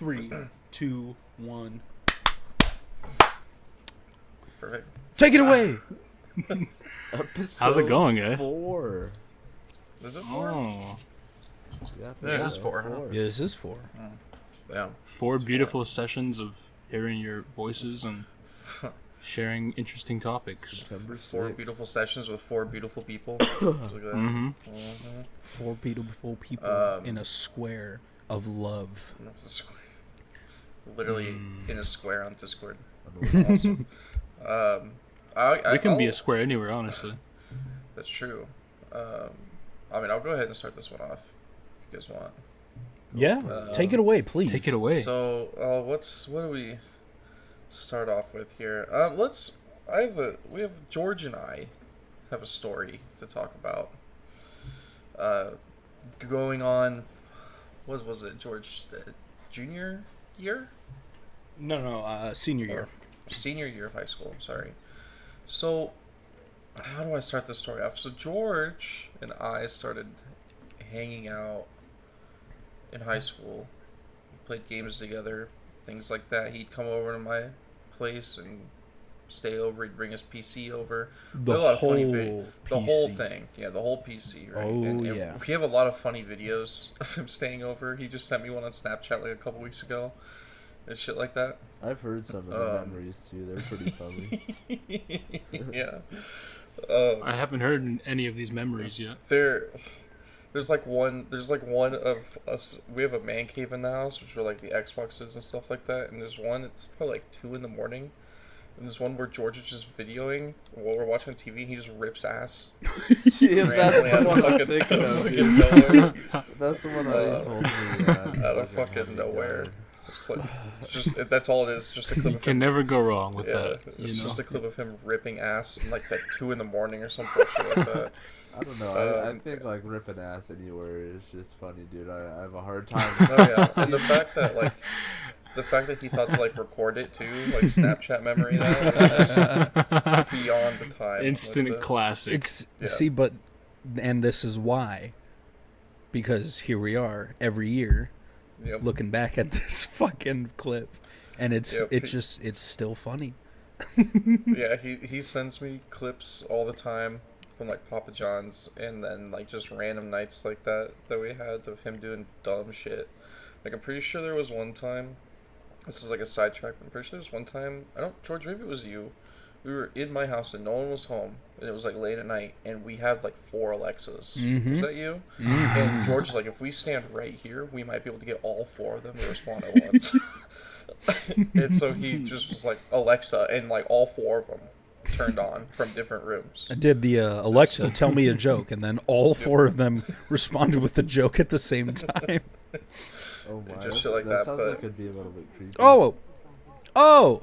3, 2, 1. Perfect. Take it away. How's it going, guys? 4. Is it 4? Oh, Yeah, this is 4. Huh? Yeah, this is 4. Yeah. 4 beautiful sessions of hearing your voices and sharing interesting topics. September 4 6th. beautiful sessions with 4 beautiful people. Look at that. Mm-hmm. 4 beautiful people in a square of love. Literally in a square on Discord. Awesome. I We can be I'll- a square anywhere, honestly. That's true. I mean, I'll go ahead and start this one off if you guys want. Yeah, take it away, please. Take it away. So, what do we start off with here? We have George and I have a story to talk about. Going on, what was it, George? Junior year? No, senior year. Senior year of high school. I'm sorry. So, how do I start this story off? So George and I started hanging out in high school. We played games together, things like that. He'd come over to my place and stay over. He'd bring his PC over. The We had a lot of funny whole the whole PC. thing. Yeah, the whole PC, right? Oh, and yeah. We have a lot of funny videos of him staying over. He just sent me one on Snapchat like a couple weeks ago and shit like that. I've heard some of the memories too. They're pretty funny. Yeah. I haven't heard any of these memories yet. There's like one of us. We have a man cave in the house, which are like the Xboxes and stuff like that. And there's one. It's probably like 2 in the morning. And there's one where George is just videoing while we're watching TV, and he just rips ass. Yeah, that's Randomly out the of one I'm fucking- thinking of. fucking dude. nowhere. That's the one that you told me. Out of fucking nowhere. That's all it is. Just a clip You of can him. never go wrong with Yeah, that. it's You know? just a clip of him ripping ass in like 2 in the morning or some bullshit like that. I don't know. I Um, think like ripping ass anywhere is just funny, dude. I have a hard time. Oh yeah, and the fact that he thought to like record it too, like Snapchat memory, that was beyond the time. Instant Like the- classic. It's Yeah. and this is why, because here we are every year Yep. looking back at this fucking clip, and it's Yep. it's still funny. Yeah, he sends me clips all the time from like Papa John's, and then like just random nights like that we had of him doing dumb shit. Like I'm pretty sure there was one time. This is like a sidetrack, but I'm pretty sure there was one time. George, maybe it was you. We were in my house and no one was home, and it was like late at night, and we had like 4 Alexas. Mhm. Was that you? And George was like, if we stand right here, we might be able to get all 4 of them to respond at once. And so he just was like, Alexa, and like all 4 of them turned on from different rooms. I did the Alexa, tell me a joke, and then all 4 of them responded with the joke at the same time. Oh my, Just shit like that, sounds but- like it'd be a little bit creepy. Oh, Oh,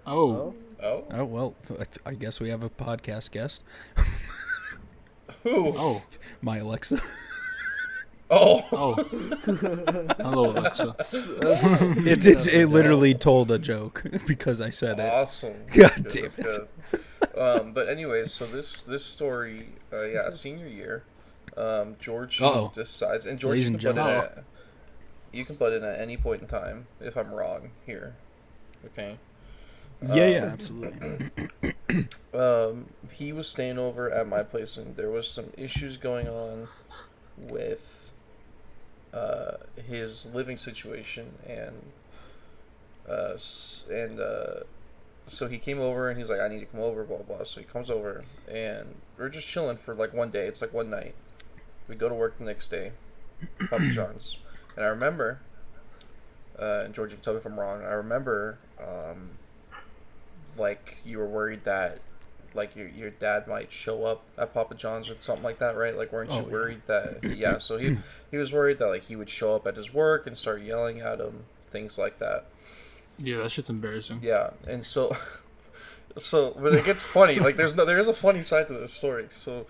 Oh, oh well, I guess we have a podcast guest. who? oh, My Alexa. Oh, oh. Hello, Alexa. It literally told a joke because I said it. awesome. God That's damn good, that's good. But anyways, so this story, senior year, George Uh-oh. decides, and George, Ladies you and can gentlemen. you can butt in at any point in time if I'm wrong here. Okay. Yeah, absolutely. He was staying over at my place, and there was some issues going on with his living situation, and so he came over, and he's like, I need to come over, blah blah. So he comes over, and we're just chilling for like one day. It's like one night. We go to work the next day, Papa John's, and I remember, and George, you can tell me if I'm wrong. I remember, like you were worried that like your dad might show up at Papa John's or something like that, right? Like, weren't you worried that? Yeah, so he was worried that like he would show up at his work and start yelling at him, things like that. Yeah, that shit's embarrassing. Yeah, and so but it gets funny. Like there is a funny side to this story. So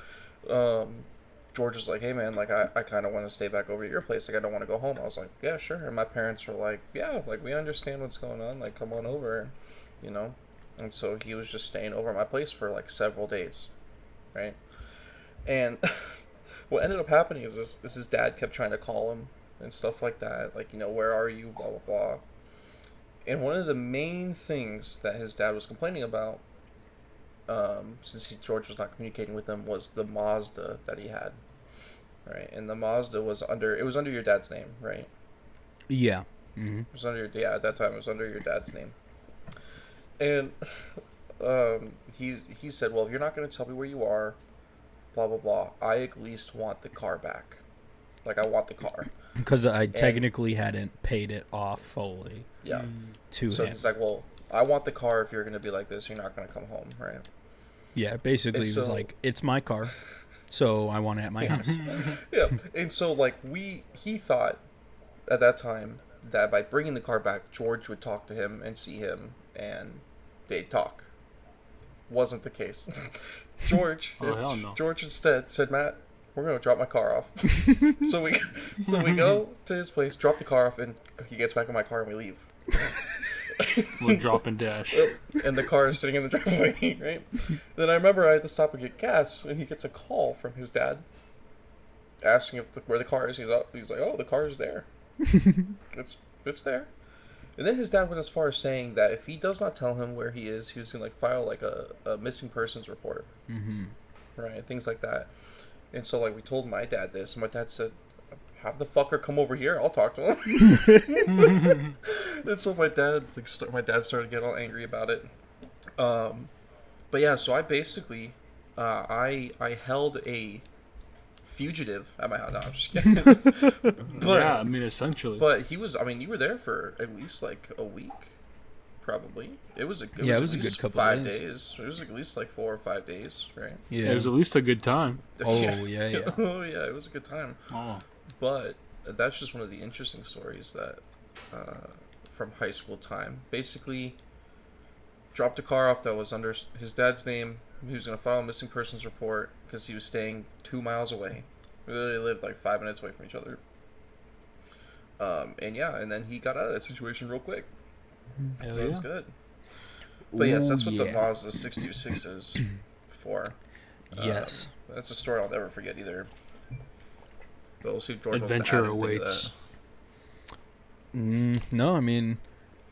George is like, hey man, like I kind of want to stay back over at your place. Like I don't want to go home. I was like, yeah, sure. And my parents were like, yeah, like we understand what's going on. Like come on over, you know. And so he was just staying over at my place for like several days, right? And what ended up happening is his dad kept trying to call him and stuff like that. Like, where are you, blah, blah, blah. And one of the main things that his dad was complaining about, since George was not communicating with him, was the Mazda that he had. Right? And the Mazda was under your dad's name, right? Yeah. Mm-hmm. It was at that time it was under your dad's name. And he said, well, if you're not going to tell me where you are, blah, blah, blah, I at least want the car back. Like, I want the car. Because I technically hadn't paid it off fully. Yeah. To so him. he's like, well, I want the car if you're going to be like this. You're not going to come home, right? Yeah, basically he was like, it's my car, so I want it at my house. Yeah. And so, like, he thought at that time that by bringing the car back, George would talk to him and see him, and they'd talk. Wasn't the case. George instead said, Matt, we're going to drop my car off. so we go to his place, drop the car off, and he gets back in my car and we leave. We'll drop and dash. And the car is sitting in the driveway, right? Then I remember I had to stop and get gas, and he gets a call from his dad asking where the car is. He's like, oh, the car is there. It's there. And then his dad went as far as saying that if he does not tell him where he is, he was going to file like a missing persons report. Mm-hmm. Right, things like that. And so like we told my dad this, and my dad said, have the fucker come over here, I'll talk to him. And so my dad started getting all angry about it. But yeah, so I basically I held a fugitive at my house. No, I'm just kidding. But, yeah, I mean, essentially. But you were there for at least like a week, probably. It was a good couple 5 days. It was at least like 4 or 5 days, right? Yeah, it was at least a good time. Oh yeah. Oh yeah, it was a good time. Oh. But that's just one of the interesting stories that from high school time. Basically, dropped a car off that was under his dad's name. He was going to file a missing persons report because he was staying 2 miles away. We literally lived like 5 minutes away from each other. And then he got out of that situation real quick. Hell It was yeah. good. But yes, that's what the yeah. Mazda 626 is for. Yes. That's a story I'll never forget either. But we'll see if George Adventure wants to add anything to awaits. No, I mean,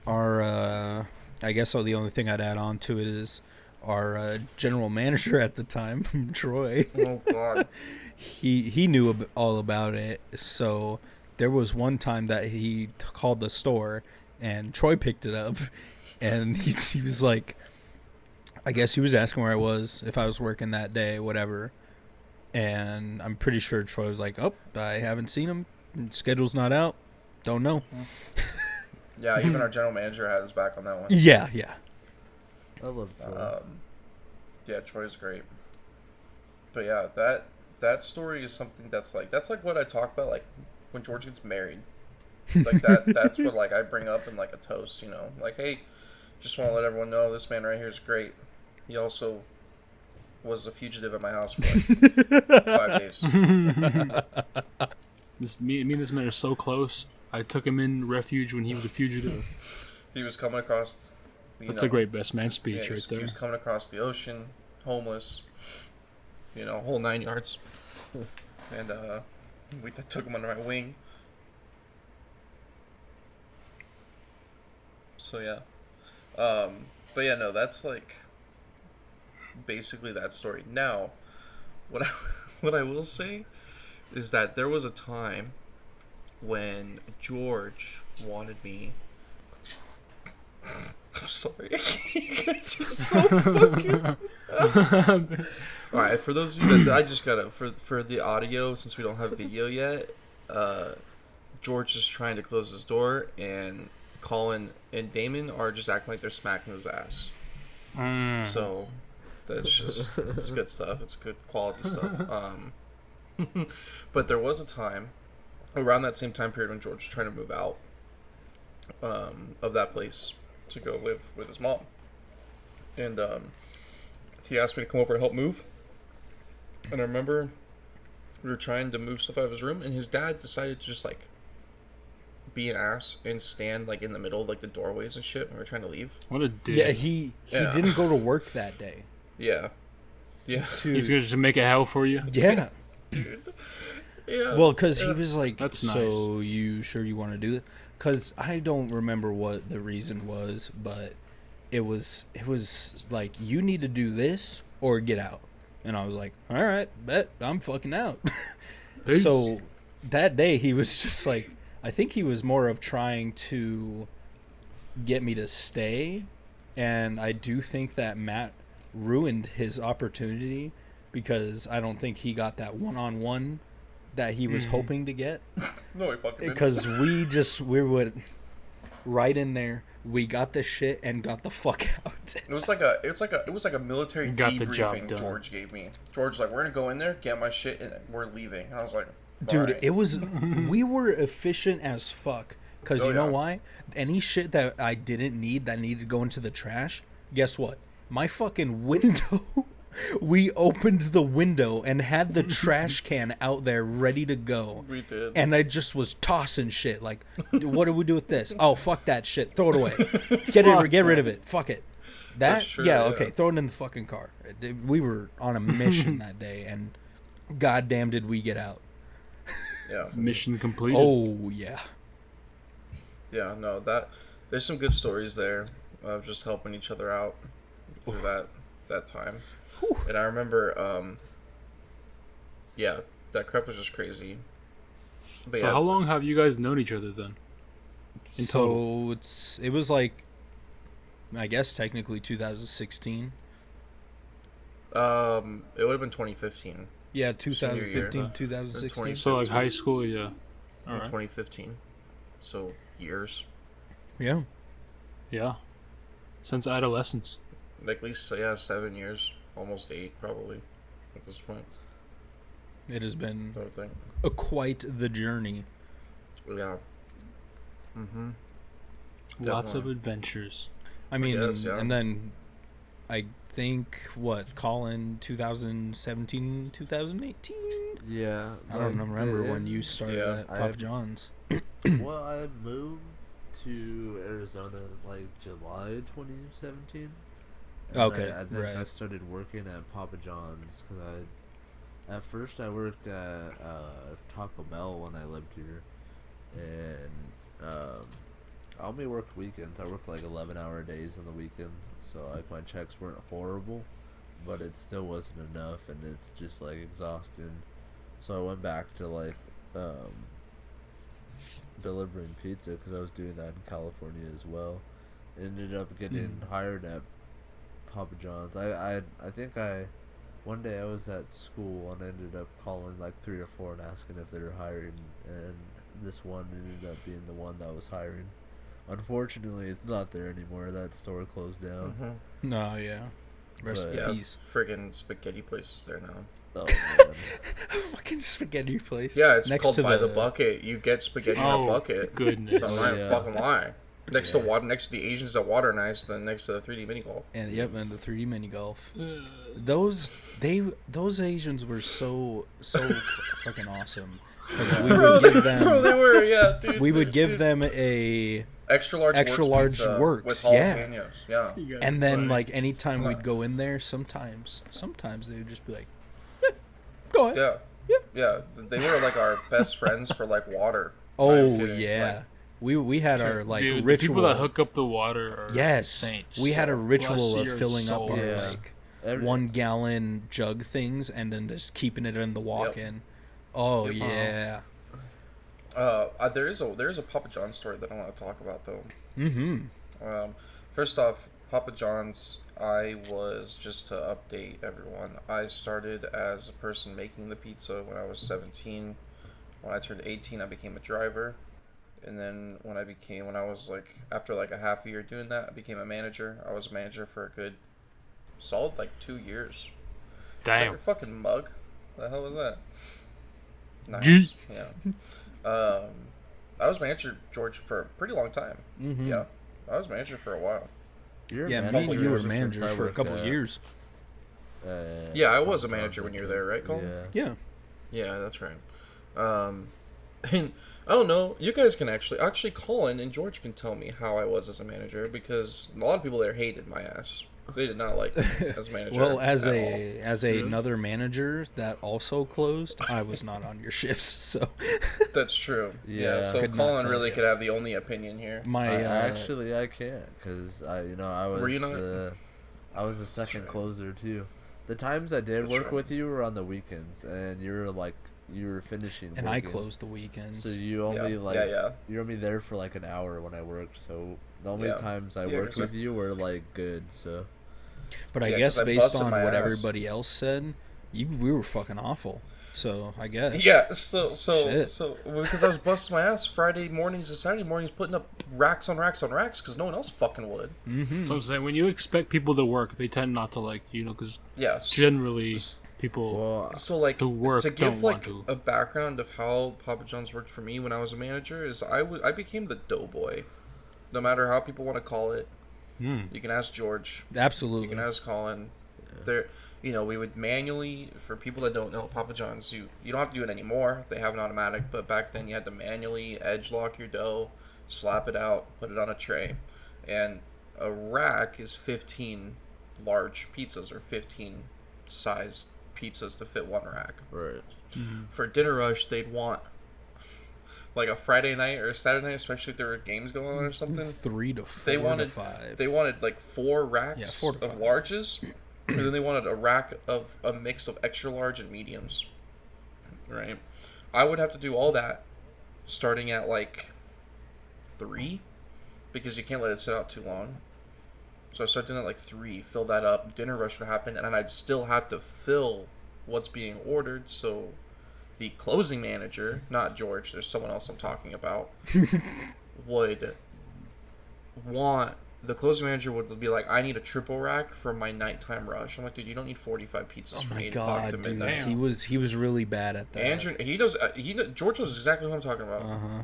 our I guess the only thing I'd add on to it is our general manager at the time, Troy. that. Oh God. He knew all about it. So there was one time that he called the store and Troy picked it up, and he was like, I guess he was asking where I was, if I was working that day, whatever. And I'm pretty sure Troy was like, oh, I haven't seen him. Schedule's not out. Don't know. Yeah, even our general manager had his back on that one. Yeah. I love Troy. Yeah, Troy's great. But yeah, that story is something that's like what I talk about, like when George gets married. Like that's what like I bring up in like a toast, like, hey, just want to let everyone know this man right here is great. He also was a fugitive at my house for like 5 days. Me and this man are so close. I took him in refuge when he was a fugitive. He was coming across. That's a great best man speech he right there. He was coming across the ocean, homeless, whole 9 yards, and we took him under my wing. So yeah, but yeah, no, that's like basically that story. Now, what I will say is that there was a time when George wanted me. I'm sorry, you guys are so fucking. All right, for those of you that I just gotta for the audio, since we don't have video yet, George is trying to close his door, and Colin and Damon are just acting like they're smacking his ass. So it's good stuff. It's good quality stuff. But there was a time around that same time period when George was trying to move out of that place to go live with his mom, and he asked me to come over and help move. And I remember we were trying to move stuff out of his room, and his dad decided to just like be an ass and stand like in the middle of like the doorways and shit when we were trying to leave. What a dick. Yeah, he didn't go to work that day. Yeah. He's going to make it hell for you. Yeah. Dude. Yeah. Well, because he was like, That's so you sure you want to do it? Because I don't remember what the reason was, but it was like, you need to do this or get out. And I was like, all right, bet, I'm fucking out. Peace. So that day he was just like, I think he was more of trying to get me to stay. And I do think that Matt ruined his opportunity because I don't think he got that one-on-one that he was hoping to get. No, he fucking didn't. Because we went right in there. We got the shit and got the fuck out. It was like a military Got the job debriefing done. George gave me. George was like, we're gonna go in there, get my shit, and we're leaving. And I was like, Dude, alright. it was, we were efficient as fuck. Because Oh, you know yeah. why? Any shit that I didn't need that needed to go into the trash, guess what? My fucking window, we opened the window and had the trash can out there ready to go. We did. And I just was tossing shit. Like, what do we do with this? Oh, fuck that shit. Throw it away. Get rid of it. Fuck it. That, That's true, yeah, yeah. okay. Throw it in the fucking car. We were on a mission that day, and goddamn did we get out. Yeah. Mission completed. Oh, yeah. Yeah, no, there's some good stories there of just helping each other out through that time. And I remember, yeah, that crap was just crazy. But So yeah, how long have you guys known each other then? In So it was like, I guess technically 2016. it would have been 2015. Yeah, Senior year. 2015, 2016. So like high school, yeah. In Alright. 2015. So years. Yeah. Yeah. Since adolescence. Like at least 7 years, almost 8 probably at this point. It has been I would think. quite the journey. Yeah. Mm-hmm. Lots of Definitely. adventures. I mean, guess, yeah. and then I think, Colin, 2017, 2018? Yeah. I don't like, remember it- when you started yeah, at Papa John's. Well, I moved to Arizona like July 2017. And Okay, I think I right. started working at Papa John's because at first I worked at Taco Bell when I lived here, and I only worked weekends. I worked like 11-hour days on the weekends, so like my checks weren't horrible, but it still wasn't enough, and it's just like exhausting. So I went back to like delivering pizza because I was doing that in California as well. Ended up getting hired at Papa John's. I think one day I was at school and ended up calling like 3 or 4 and asking if they were hiring, and this one ended up being the one that was hiring. Unfortunately, it's not there anymore. That store closed down. Mm-hmm. No, yeah. Rest But- in Yeah, peace. friggin' spaghetti places there now. Oh man. Fucking spaghetti place. Yeah, it's Next called to By the Bucket. You get spaghetti in a Oh, bucket. goodness. Don't lie, yeah. fucking lie. Next to water, next to the Asians at Water Nice, then next to the 3D mini golf. And yep, and the 3D mini golf. Uh, Those Asians were so fucking awesome. Because we would give Bro, them they were, yeah, dude. we would give dude. them a extra large extra works large pizza works, yeah. with jalapenos. Yeah. you guys and are then funny. like anytime we'd go in there, sometimes they would just be like, yeah, go ahead. Yeah. Yeah. They were like our best friends for like water. Oh I'm kidding. yeah. Like, we had our like Dude, the ritual. people that hook up the water are Yes, saints. we had a Bless ritual of your filling up our souls. Yeah. like Every- 1 gallon jug things and then just keeping it in the walk-in. Oh Yep. yeah. there is a Papa John's story that I want to talk about though. Mm-hmm. First off, Papa John's, I was, just to update everyone, I started as a person making the pizza when I was 17. When I turned 18, I became a driver. And then when I was like, after like a half a year doing that, I became a manager. I was a manager for a good, solid like 2 years. Is that Damn. your fucking mug? The hell was that? Nice. Gee. Yeah. I was manager, George, for a pretty long time. Mm-hmm. Yeah. I was manager for a while. You're a Yeah, me and manager you were since managers I for a worked couple at, of years. Yeah, I was Papa a manager John's, when I you were think. there, right, Colin? Yeah. Yeah. Yeah, that's right. And I don't know. You guys can actually Colin and George can tell me how I was as a manager because a lot of people there hated my ass. They did not like me as manager. Well, as at all. Really? another manager that also closed, I was not on your shifts, so That's true. Yeah. So Could not Colin tell really you. could have the only opinion here. my I can't because I was Were you not? I was the second closer too. The times I did That's work right. with you were on the weekends, and you were finishing. and I working. closed the weekends. So you only Yeah. you're only there for like an hour when I worked. So the only Yeah. times I Yeah, worked 'cause with you were like good. So But I Yeah, guess 'cause I based busted on my what ass. everybody else said, we were fucking awful. So I guess. Yeah, so Shit. because I was busting my ass Friday mornings and Saturday mornings, putting up racks on racks on racks because no one else fucking would. Mm-hmm. So I'm saying when you expect people to work, they tend not to like you know because Yeah. generally people. well, So like To work, to give don't like want to. a background of how Papa John's worked for me when I was a manager is I became the doughboy, no matter how people want to call it. Hmm. You can ask George. You Absolutely. can ask Colin. There, we would manually, for people that don't know Papa John's, you don't have to do it anymore. They have an automatic, but back then you had to manually edge lock your dough, slap it out, put it on a tray, and a rack is 15 large pizzas or 15 sized pizzas to fit one rack. right. For dinner rush, they'd want like a Friday night or a Saturday night, especially if there were games going on or something. 3 to 4 They to wanted 5. They wanted like 4 racks Yeah, 4 to of 5. larges, and then they wanted a rack of a mix of extra large and mediums. Right, I would have to do all that, starting at like 3, because you can't let it sit out too long. So I started doing it at like 3, fill that up. Dinner rush would happen, and then I'd still have to fill what's being ordered. So the closing manager, not George, there's someone else I'm talking about, would want the closing manager would be like, I need a triple rack for my nighttime rush. I'm like, dude, you don't need 45 pizzas Oh from my 8 o'clock to god, dude. midnight. He was really bad at that. Andrew, George knows exactly what I'm talking about. Uh-huh.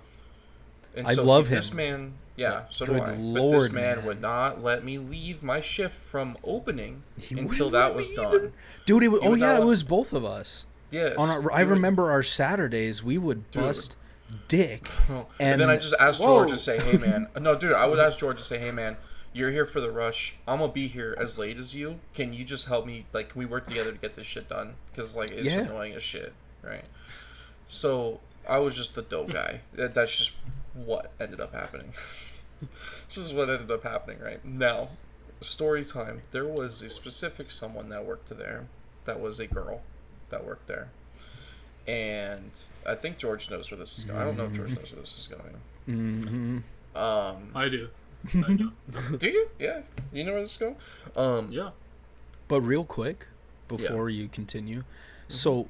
And I so love this him. man, yeah, so do Good I. But lord, this man man. would not let me leave my shift from opening He until wouldn't that let was me done. either. Dude, it was, He oh would yeah, not it let- was both of us. Yes. On our, I he would- remember our Saturdays, we would Dude. bust dick. And then I just asked Whoa. George to say, hey man. No, dude, I would ask George to say, hey man, you're here for the rush. I'm gonna be here as late as you. Can you just help me? Like, can we work together to get this shit done? Because, like, it's Yeah. annoying as shit, right? So, I was just the dope guy. That's just what ended up happening. This is what ended up happening, right? Now, story time. There was a specific someone that worked there. That was a girl that worked there. And I think George knows where this is going. I don't know if George knows where this is going. Mm-hmm. I do. I do. Do you? Yeah. You know where this is going? Yeah. But real quick, before you continue, so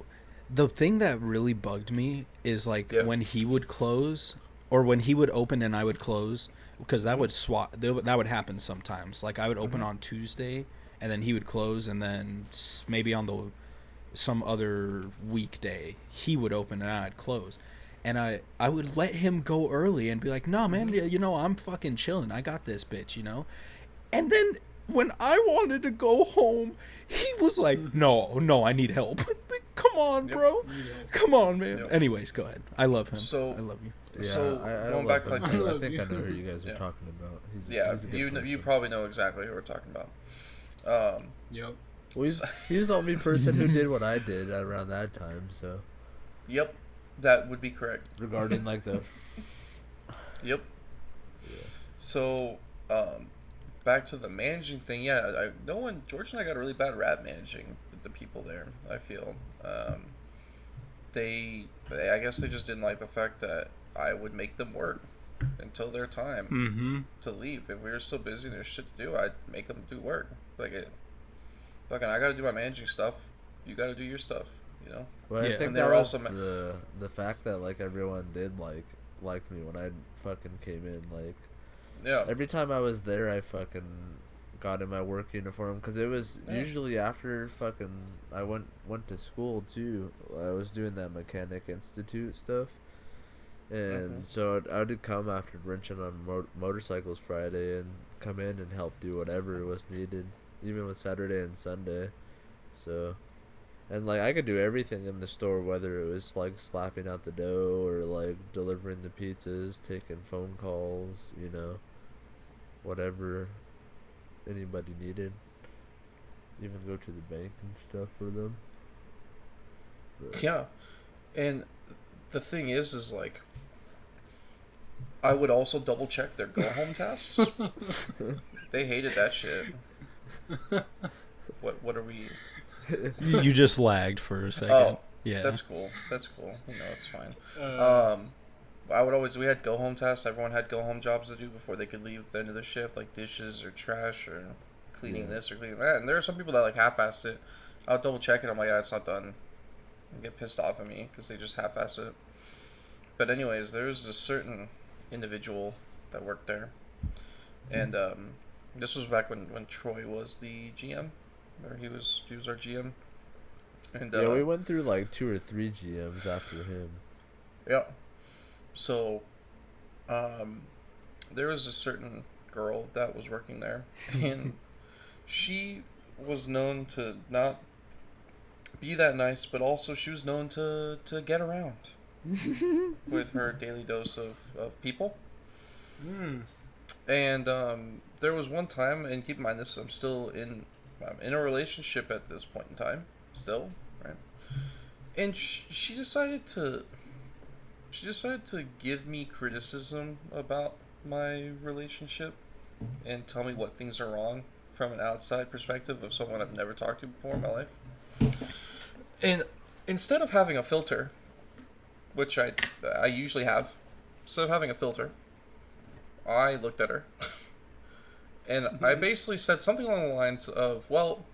the thing that really bugged me is like Yeah. when he would close or when he would open and I would close, because that would swap. That would happen sometimes. Like I would open on Tuesday and then he would close, and then maybe on the some other weekday he would open and I'd close. And I would let him go early and be like, nah, man, you know, I'm fucking chilling. I got this bitch, you know? And then when I wanted to go home, he was like, no, I need help. Like, come on, Yep. bro. Come on, man. Yep. Anyways, go ahead. I love him. So- I love you. Yeah, So, I going love back to, him like, too. I love think I you. know who you guys are Yeah. talking about. Yeah, he's a good you person. probably know exactly who we're talking about. Yep. Well, he's the only person who did what I did around that time. So Yep, that would be correct. regarding like the Yep. So, back to the managing thing. Yeah, George and I got a really bad rap managing the people there. I feel I guess they just didn't like the fact that I would make them work until their time Mm-hmm. to leave. If we were still busy and there's shit to do, I'd make them do work. Fucking, I gotta do my managing stuff. You gotta do your stuff. You know. Well, Yeah. I think And they that were was also the fact that like everyone did like me when I fucking came in. Like Yeah. every time I was there, I fucking got in my work uniform because it was Yeah. usually after fucking I went to school too. I was doing that mechanic institute stuff, and Mhm. so I would come after wrenching on motorcycles Friday and come in and help do whatever was needed, even with Saturday and Sunday. So. And, like, I could do everything in the store, whether it was, like, slapping out the dough or, like, delivering the pizzas, taking phone calls, you know, whatever anybody needed. even go to the bank and stuff for them. But, Yeah, and the thing is like, I would also double check their go home tasks. They hated that shit. What are we? You just lagged for a second. Oh, Yeah. that's cool. That's cool. It's fine. Uh, We had go home tasks. Everyone had go home jobs to do before they could leave at the end of the shift, like dishes or trash or cleaning this or cleaning that. And there are some people that like half-ass it. I'll double check it. I'm like, yeah, it's not done. And get pissed off at me because they just half-ass it. But anyways, there's a certain individual that worked there, and this was back when Troy was the GM, or he was our GM. And yeah, we went through like 2 or 3 GMs after him. Yeah. So, there was a certain girl that was working there, and she was known to not be that nice, but also she was known to get around with her daily dose of people. And there was one time, and keep in mind this, I'm in a relationship at this point in time, still, right? And she decided to give me criticism about my relationship and tell me what things are wrong from an outside perspective of someone I've never talked to before in my life. And instead of having a filter, which I usually have, instead of having a filter, I looked at her and I basically said something along the lines of, well,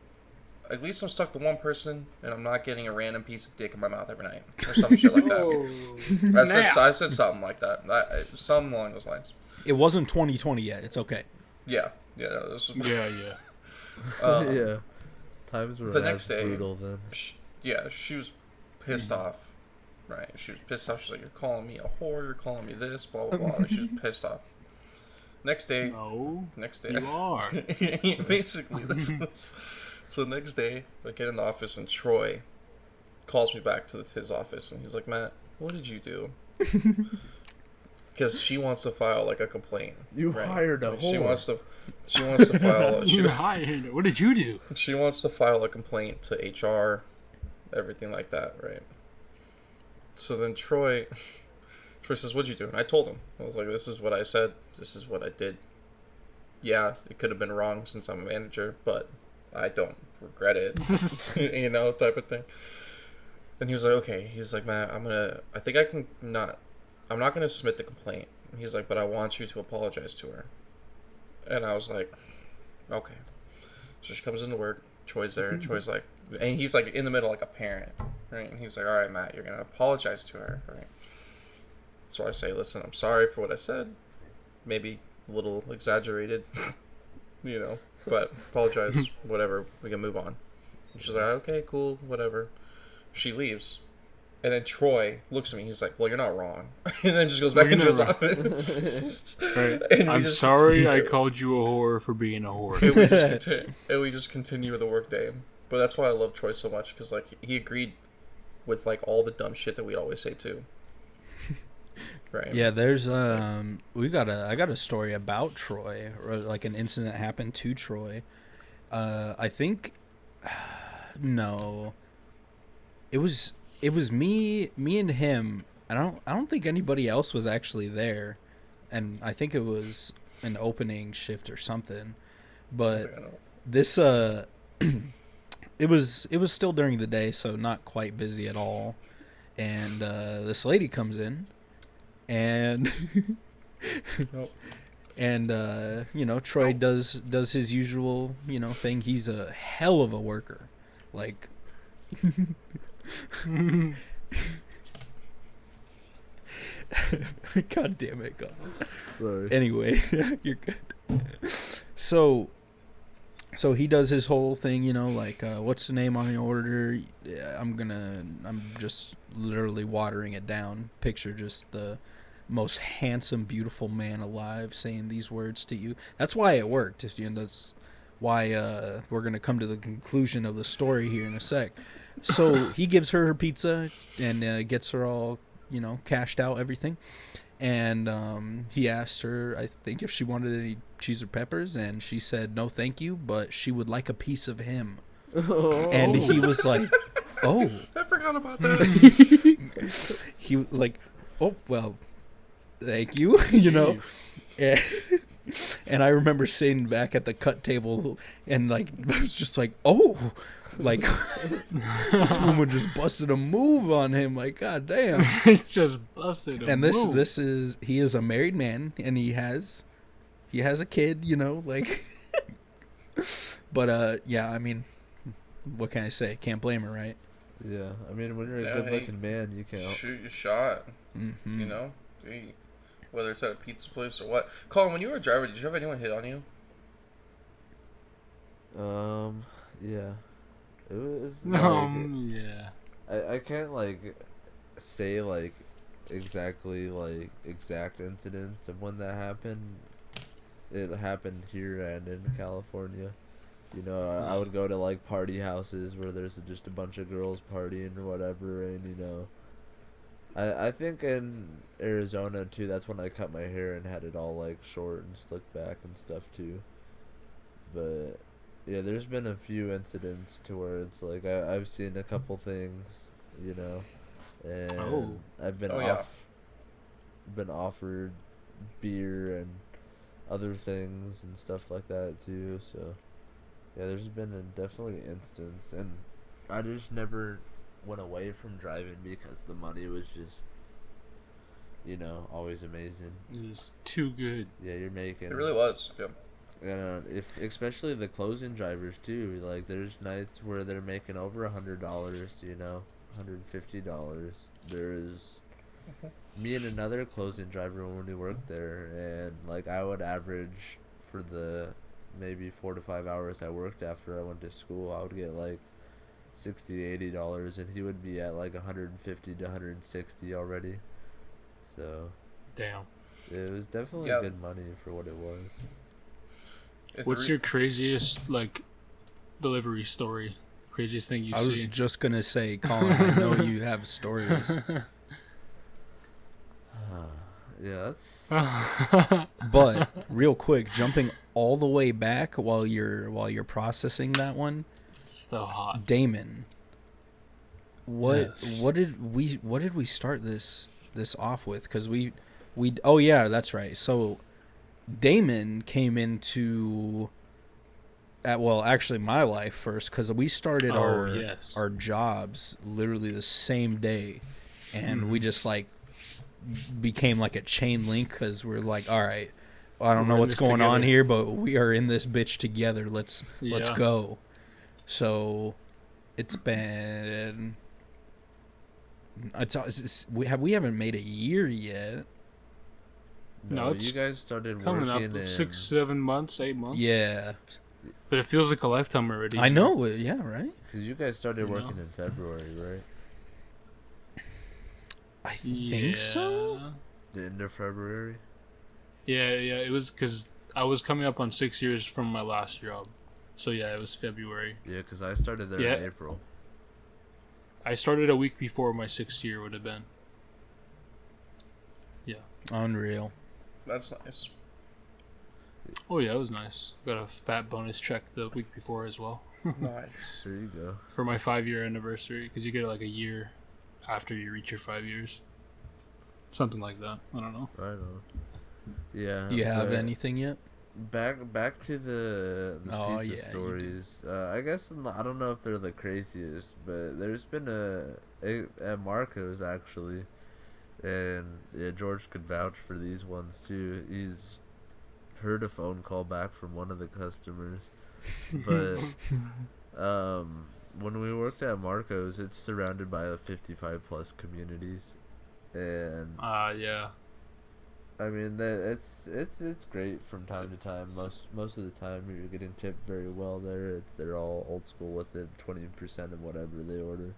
at least I'm stuck to one person and I'm not getting a random piece of dick in my mouth every night or some shit like that. I said something like that. Something along those lines. It wasn't 2020 yet. It's okay. Yeah. No, this was, yeah. Yeah. Times were the as next day, brutal then. she was pissed off. Right. She was pissed off. She's like, you're calling me a whore. You're calling me this. Blah, blah, blah. She was pissed off. Next day. No. Next day. You are. Basically, this was... So next day, I get in the office and Troy calls me back to his office and he's like, Matt, what did you do? Because she wants to file like a complaint. You hired a whore. She wants to file. You hired. What did you do? She wants to file a complaint to HR, everything like that, right? So then Troy says, "What'd you do?" And I told him. I was like, "This is what I said. This is what I did. Yeah, it could have been wrong since I'm a manager, but I don't regret it." Type of thing. And he was like, "Okay." He's like, "Matt, I'm not gonna submit the complaint." He's like, "But I want you to apologize to her." And I was like, "Okay." So she comes into work. Troy's there. And Troy's like, and he's like in the middle like a parent, right? And he's like, "All right, Matt, you're gonna apologize to her, right?" So I say, "Listen, I'm sorry for what I said. Maybe a little exaggerated, but apologize. Whatever. We can move on." And she's like, "Okay, cool, whatever." She leaves. And then Troy looks at me. He's like, "Well, you're not wrong," and then just goes back into his office. Right. I'm sorry I called you a whore for being a whore. And we just continue the workday. But that's why I love Troy so much, because like he agreed with like all the dumb shit that we'd always say too. Right. Yeah, there's I got a story about Troy, or like an incident that happened to Troy. I think no. It was me and him. I don't think anybody else was actually there. And I think it was an opening shift or something. But this it was still during the day, so not quite busy at all. And this lady comes in and and Troy does his usual thing. He's a hell of a worker, like God damn it, God. Sorry. Anyway, you're good. So he does his whole thing, like what's the name on the order? I'm just literally watering it down. Picture just the most handsome, beautiful man alive saying these words to you. That's why it worked. That's why we're gonna come to the conclusion of the story here in a sec. So he gives her pizza and gets her all cashed out, everything. And he asked her, I think, if she wanted any cheese or peppers, and she said no thank you, but she would like a piece of him. And he was like, "Oh." I forgot about that. He was like, "Oh, well, thank you." You know. And, and I remember sitting back at the cut table and like I was just like, "Oh." Like this woman just busted a move on him. Like, god damn. Just busted. And this is he is a married man and he has a kid, you know, like. But yeah, I mean, what can I say? Can't blame her, right? Yeah, I mean, when you're a good-looking man, you can't shoot your shot. Mm-hmm. You know, whether it's at a pizza place or what. Colin, when you were a driver, did you have anyone hit on you? Yeah. It was yeah. I can't like say like exactly like exact incidents of when that happened. It happened here and in California. You know, I would go to like party houses where there's just a bunch of girls partying or whatever, and you know, I think in Arizona too. That's when I cut my hair and had it all like short and slicked back and stuff too. But yeah, there's been a few incidents to where it's like I've seen a couple things, you know, and I've been been offered beer and other things and stuff like that too. So yeah, there's been a definitely instance, and I just never went away from driving because the money was just, you know, always amazing. It was too good. Yeah, you're making. It really was. Yeah. And if especially the closing drivers too, like there's nights where they're making over $100, you know, $150. There's me and another closing driver when we worked there, and like I would average for the maybe 4 to 5 hours I worked after I went to school, I would get like $60 to $80, and he would be at like 150 to 160 already. So damn, it was definitely good money for what it was. What's your craziest like delivery story? Craziest thing you've seen? I was just gonna say, Colin, I know you have stories. Yeah, that's. But real quick, jumping all the way back while you're processing that one. Still hot. Damon. What Yes. did we start this off with? Because we oh yeah, that's right. So Damon came into actually my life first, because we started our jobs literally the same day, and we just like became like a chain link, because we're like, all right, I don't know what's going on here, but we are in this bitch together. Let's go. So it's been we haven't made a year yet. No, you guys started coming working up in 6, 7 months, 8 months. Yeah, but it feels like a lifetime already. I know. Yeah, right. Because you guys started working in February, right? I think so. The end of February. Yeah. It was because I was coming up on 6 years from my last job, so yeah, it was February. Yeah, because I started there in April. I started a week before my 6th year would have been. Yeah. Unreal. That's nice. Oh yeah, it was nice. Got a fat bonus check the week before as well. Nice. There you go. For my 5-year anniversary, because you get it like a year after you reach your 5 years. Something like that. I don't know. Right on. Yeah. Do you have anything yet? Back to the pizza yeah, stories. I guess I don't know if they're the craziest, but there's been at Marco's actually, and yeah, George could vouch for these ones too. He's heard a phone call back from one of the customers, but when we worked at Marco's, it's surrounded by 55 plus communities, and yeah. I mean, it's great from time to time. Most of the time, you're getting tipped very well there. They're all old school within 20% of whatever they order.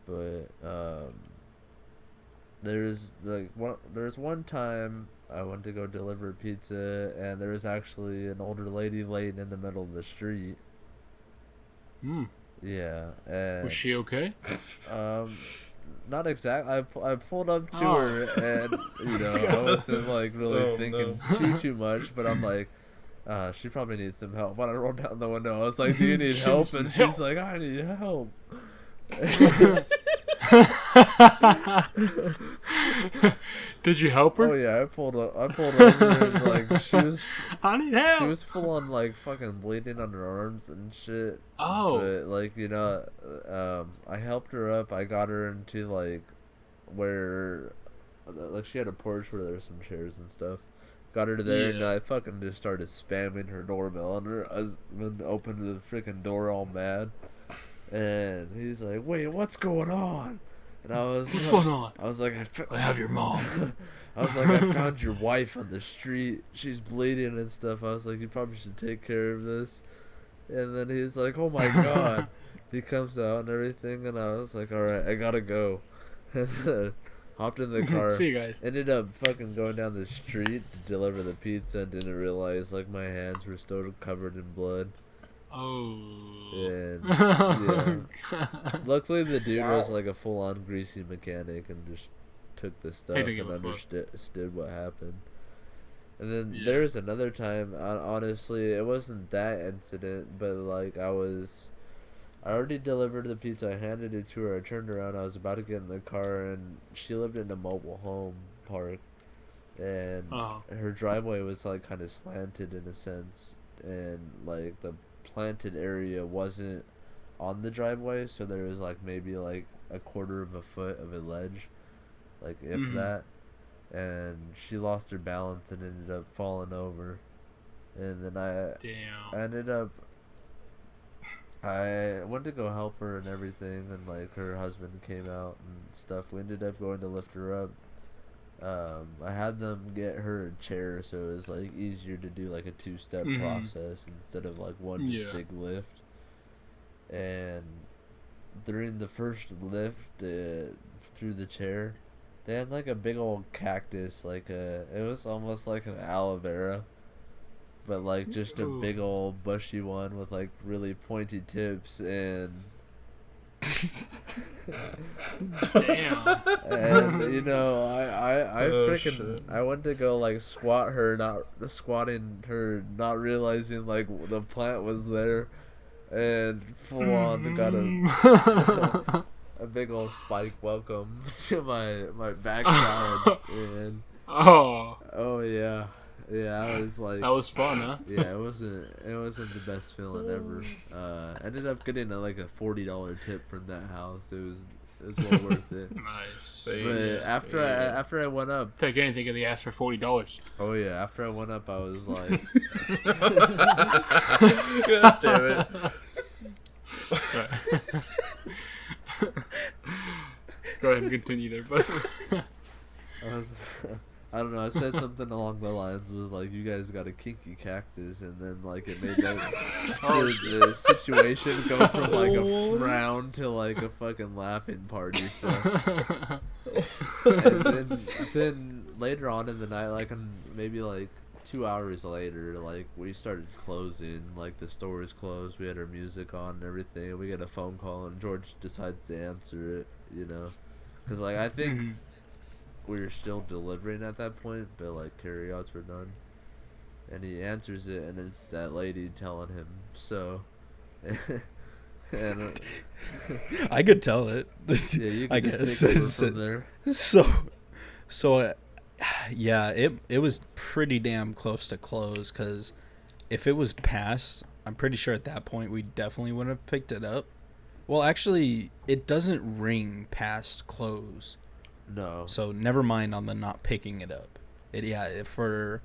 But there's one time I went to go deliver pizza, and there was actually an older lady laying in the middle of the street. Yeah. And was she okay? Not exact. I pulled up to her, and you know, I wasn't like really thinking too much, but I'm like, She probably needs some help. When I rolled down the window, I was like, do you need She help? needs some And help. she's like, I need help. Did you help her? Oh yeah, I pulled over and like I need help. she was full on like fucking bleeding on her arms and shit. Oh. But like, you know, I helped her up. I got her into like where like she had a porch where there were some chairs and stuff. Got her to there, and Yeah. I fucking just started spamming her doorbell, and her husband opened the freaking door all mad, and he's like, "Wait, what's going on?" And I was What's like, going on? I was like, I have your mom. I was like, I found your wife on the street. She's bleeding and stuff. I was like, you probably should take care of this. And then he's like, oh my god. He comes out and everything, and I was like, alright, I gotta go. And then hopped in the car. See you guys. Ended up fucking going down the street to deliver the pizza and didn't realize like my hands were still covered in blood. Oh. And yeah. Luckily the dude was Wow. like a full on greasy mechanic and just took the stuff didn't and give a fuck. understood what happened. And then Yeah. there was another time, honestly, it wasn't that incident, but like I already delivered the pizza, I handed it to her, I turned around, I was about to get in the car, and she lived in a mobile home park, and Oh. her driveway was like kind of slanted in a sense, and like the planted area wasn't on the driveway, so there was like maybe like a quarter of a foot of a ledge, like if Mhm. that, and she lost her balance and ended up falling over, and then I Damn. ended up I went to go help her and everything, and like her husband came out and stuff. We ended up going to lift her up. I had them get her a chair, so it was like easier to do like a two-step Mhm. process instead of like one just Yeah. big lift. And during the first lift through the chair, they had like a big old cactus, it was almost like an aloe vera, but like just a Ooh. big old bushy one with like really pointy tips, and Damn. and you know I Oh, freaking shit. I went to go like squat her, not squatting her, not realizing like the plant was there, and full on got a big old spike welcome to my backside, and Oh. oh yeah, I was like, That was fun, huh? yeah, it wasn't the best feeling ever. Ended up getting like a $40 tip from that house. It was well worth it. Nice. But after I went up, Take anything and they asked for $40. oh yeah, after I went up, I was like, God damn it. Sorry. Go ahead and continue there, but I don't know. I said something along the lines with like, "You guys got a kinky cactus," and then like it made that the situation go from like a frown to like a fucking laughing party. So, and then later on in the night, like maybe like 2 hours later, like we started closing. Like the store was closed. We had our music on and everything. We get a phone call, and George decides to answer it. You know, because like I think. Mhm. We were still delivering at that point, but like carryouts were done. And he answers it, and it's that lady telling him so. And I could tell it. yeah, you I can just guess. take over from there. So, yeah, it was pretty damn close to close, because if it was past, I'm pretty sure at that point we definitely would have picked it up. Well, actually, it doesn't ring past close, No, so never mind on the not picking it up. It for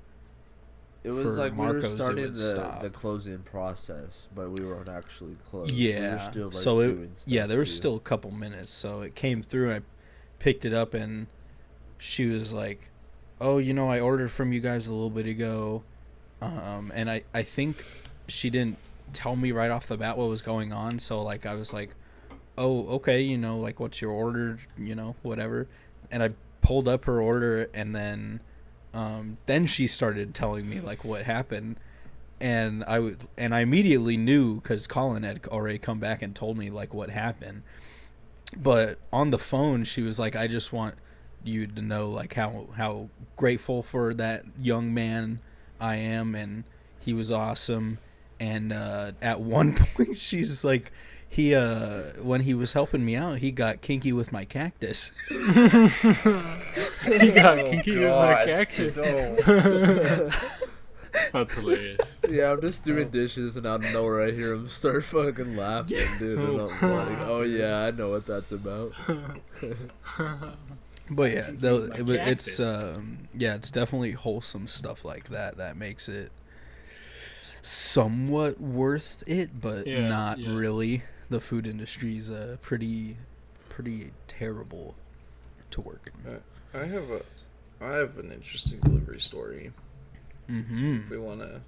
it was for like we were Marcos, it starting would the stop. closing process, but we weren't actually closed. Yeah, we were still, like, so doing stuff there was too. still a couple minutes, so it came through. And I picked it up, and she was like, "Oh, I ordered from you guys a little bit ago," and I think she didn't tell me right off the bat what was going on. So like I was like, "Oh, okay, like what's your order, whatever," and I pulled up her order, and then she started telling me like what happened. And I immediately knew, because Colin had already come back and told me like what happened. But on the phone, she was like, "I just want you to know like how grateful for that young man I am, and He was awesome. And at one point, she's like, he when he was helping me out, he got kinky with my cactus. He got kinky with my cactus. That's hilarious. Yeah, I'm just doing dishes and out of nowhere I hear him start fucking laughing, dude. And I'm like, oh yeah, I know what that's about. But yeah, though, My it's cactus. it's definitely wholesome stuff like that that makes it somewhat worth it, but Yeah, not yeah. really. The food industry is pretty terrible to work in. I have an interesting delivery story. Mm-hmm. If we want to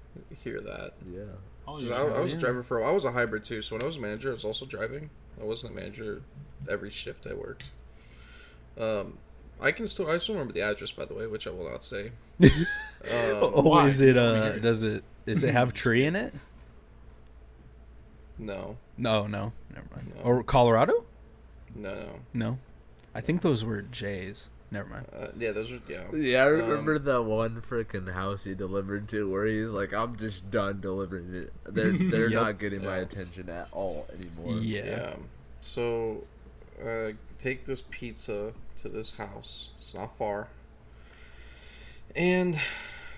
hear that. Yeah. Oh, 'Cause yeah. I was yeah. a driver for. I was a hybrid too. So when I was a manager, I was also driving. I wasn't a manager every shift I worked. I still remember the address, by the way, which I will not say. Oh, why? is it Weird. does it have tree in it? No, No, never mind. No. Or Colorado? no. No, I think those were J's. Never mind. Yeah, those are Yeah, I remember that one freaking house he delivered to where he's like, I'm just done delivering it. They're Yep. not getting my Yeah. attention at all anymore. Yeah. So, take this pizza to this house. It's not far. And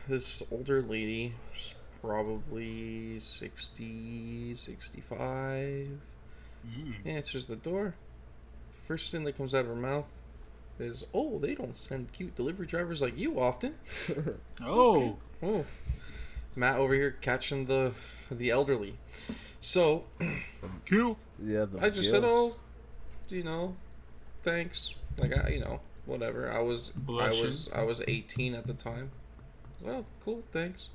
this older lady, she's probably 60, 65, answers the door. First thing that comes out of her mouth is, "Oh, they don't send cute delivery drivers like you often." Oh. Oh, Matt over here catching the elderly. So Cool. Yeah, the I just said, gifts. "Oh, thanks." Like whatever. I was Blushing. 18 at the time. Oh, cool, thanks.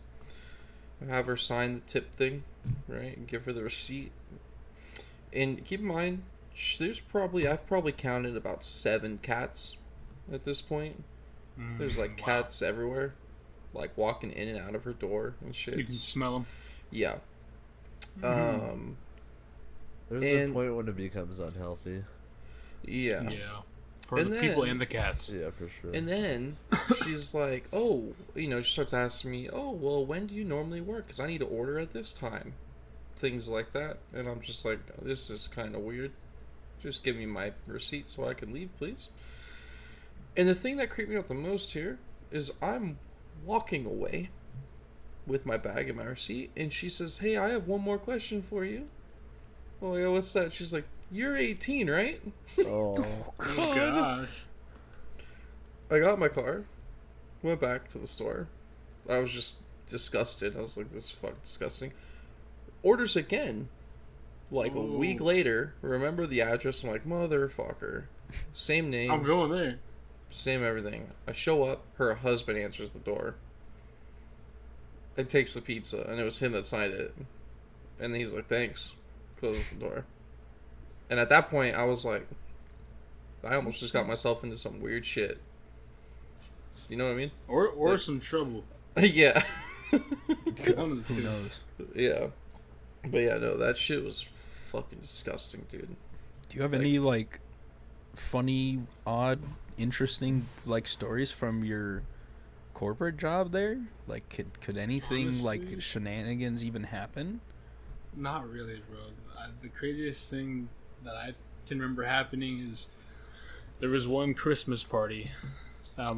Have her sign the tip thing, right? And give her the receipt. And keep in mind, I've probably counted about 7 cats at this point. There's like Wow. cats everywhere, like walking in and out of her door and shit. You can smell them. Yeah. Mm-hmm. There's and- a point when it becomes unhealthy. Yeah. Yeah. For And the people then- and the cats. Yeah, for sure. And then she's like, "Oh, she starts asking me, oh, well, when do you normally work? Because I need to order at this time." Things like that. And I'm just like, this is kind of weird. Just give me my receipt so I can leave, please. And the thing that creeped me out the most here is I'm walking away with my bag and my receipt, and she says, "Hey, I have one more question for you." Oh, yeah, what's that? She's like, "You're 18, right?" Oh, Oh, gosh. I got in my car, went back to the store. I was just disgusted. I was like, this is fucking disgusting. Orders again. Like a week Ooh. later, remember the address. I'm like, motherfucker. Same I'm name, going there. same everything. I show up, her husband answers the door. And takes the pizza, and it was him that signed it. And he's like, thanks. Closes the door. And at that point, I was like, I almost just got myself into some weird shit. You know what I mean? Or Like- some trouble. Yeah. One of the Who two. knows? Yeah. But yeah, no, that shit was fucking disgusting, dude. Do you have Like- any like funny, odd, interesting like stories from your corporate job there? Like, could anything Honestly? like shenanigans even happen? Not really, bro. The craziest thing that I can remember happening is there was one Christmas party.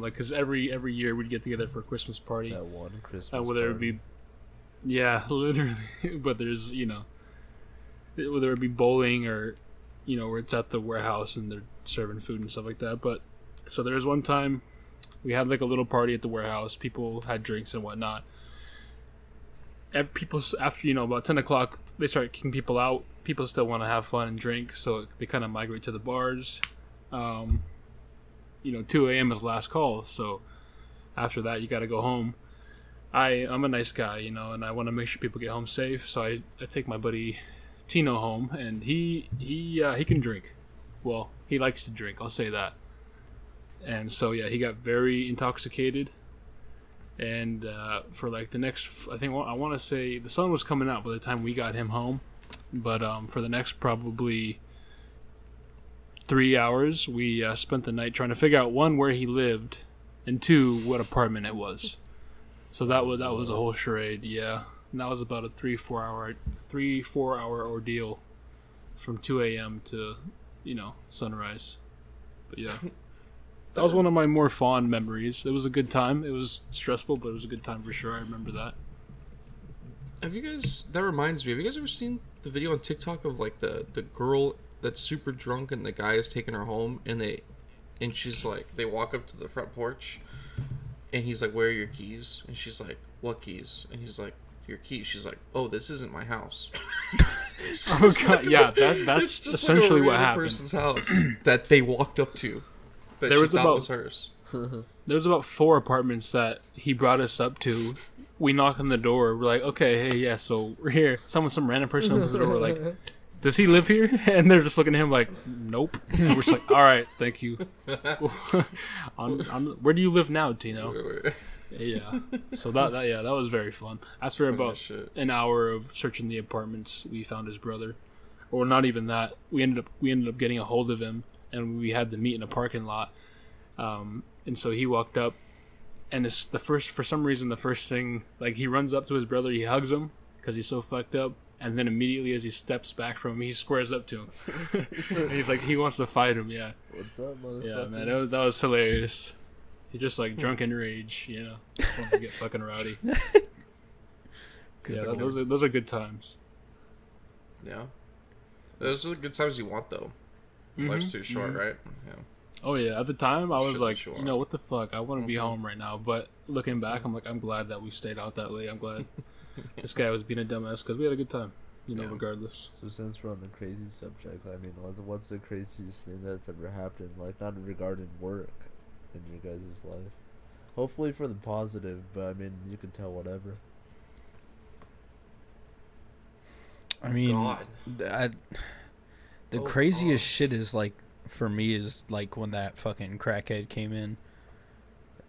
Because every year we'd get together for a Christmas party. that one Christmas. Whether it be, yeah, literally. But there's, whether it be bowling or, where it's at the warehouse and they're serving food and stuff like that. But so there was one time we had like a little party at the warehouse. People had drinks and whatnot. People after about 10 o'clock they start kicking people out. People still want to have fun and drink, so they kind of migrate to the bars. 2 a.m. is last call, so after that you got to go home. I'm a nice guy, and I want to make sure people get home safe, so I take my buddy Tino home, and he can drink. Well, he likes to drink, I'll say that. And so yeah, he got very intoxicated, and for like the next, I want to say the sun was coming out by the time we got him home, but for the next probably 3 hours we spent the night trying to figure out, one, where he lived, and two, what apartment it was. So that was a whole charade. Yeah, and that was about a 3-4 hour ordeal from 2 a.m. to, sunrise. But yeah, that was one of my more fond memories. It was a good time. It was stressful, but it was a good time for sure. I remember that. That reminds me, have you guys ever seen the video on TikTok of like the girl that's super drunk and the guy is taking her home and she's like, they walk up to the front porch and he's like, where are your keys? And she's like, what keys? And he's like, your keys. She's like, oh, this isn't my house. Oh god, yeah, that's just essentially like a what random happened. person's house that they walked up to. That There she was thought about- was hers. There was about 4 apartments that he brought us up to. We knock on the door. We're like, okay, hey, yeah, so we're here. Some random person opens the door. We're like, does he live here? And they're just looking at him like, nope. And we're just like, all right, thank you. Where do you live now, Tino? Yeah. So that was very fun. After funny about as shit. an hour of searching the apartments, we found his brother. Or not even that. We ended up getting a hold of him, and we had to meet in a parking lot. And so he walked up, and for some reason, the first thing, like, he runs up to his brother, he hugs him because he's so fucked up, and then immediately as he steps back from him, he squares up to him. And he's like, he wants to fight him. Yeah. What's up, motherfucker? Yeah, man, that was hilarious. He just like drunken rage, just wanted to get fucking rowdy. Good Yeah, lord. those are good times. Yeah. Those are the good times you want, though. Life's too short, right? Yeah. Oh yeah, at the time I was Shouldn't like, show what the fuck? I want to be home right now. But looking back, I'm like, I'm glad that we stayed out that late. I'm glad this guy was being a dumbass because we had a good time, Yeah. regardless. So since we're on the crazy subject, I mean, what's the craziest thing that's ever happened? Like, not regarding work in your guys' life. Hopefully for the positive, but I mean, you can tell whatever. I mean, God. the Oh, craziest God. shit is like, for me, is like when that fucking crackhead came in.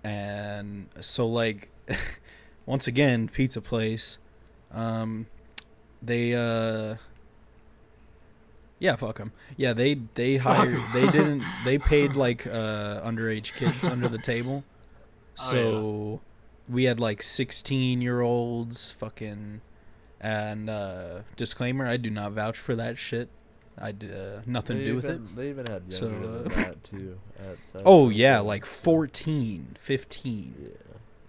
And so, like, once again, pizza place. They yeah, fuck them. Yeah, they hired. They paid like underage kids under the table. Oh, So we had like 16-year-olds, fucking, and disclaimer: I do not vouch for that shit. I nothing to do with it. They even had younger So, than that too. Oh yeah, like 14, 15, Yeah.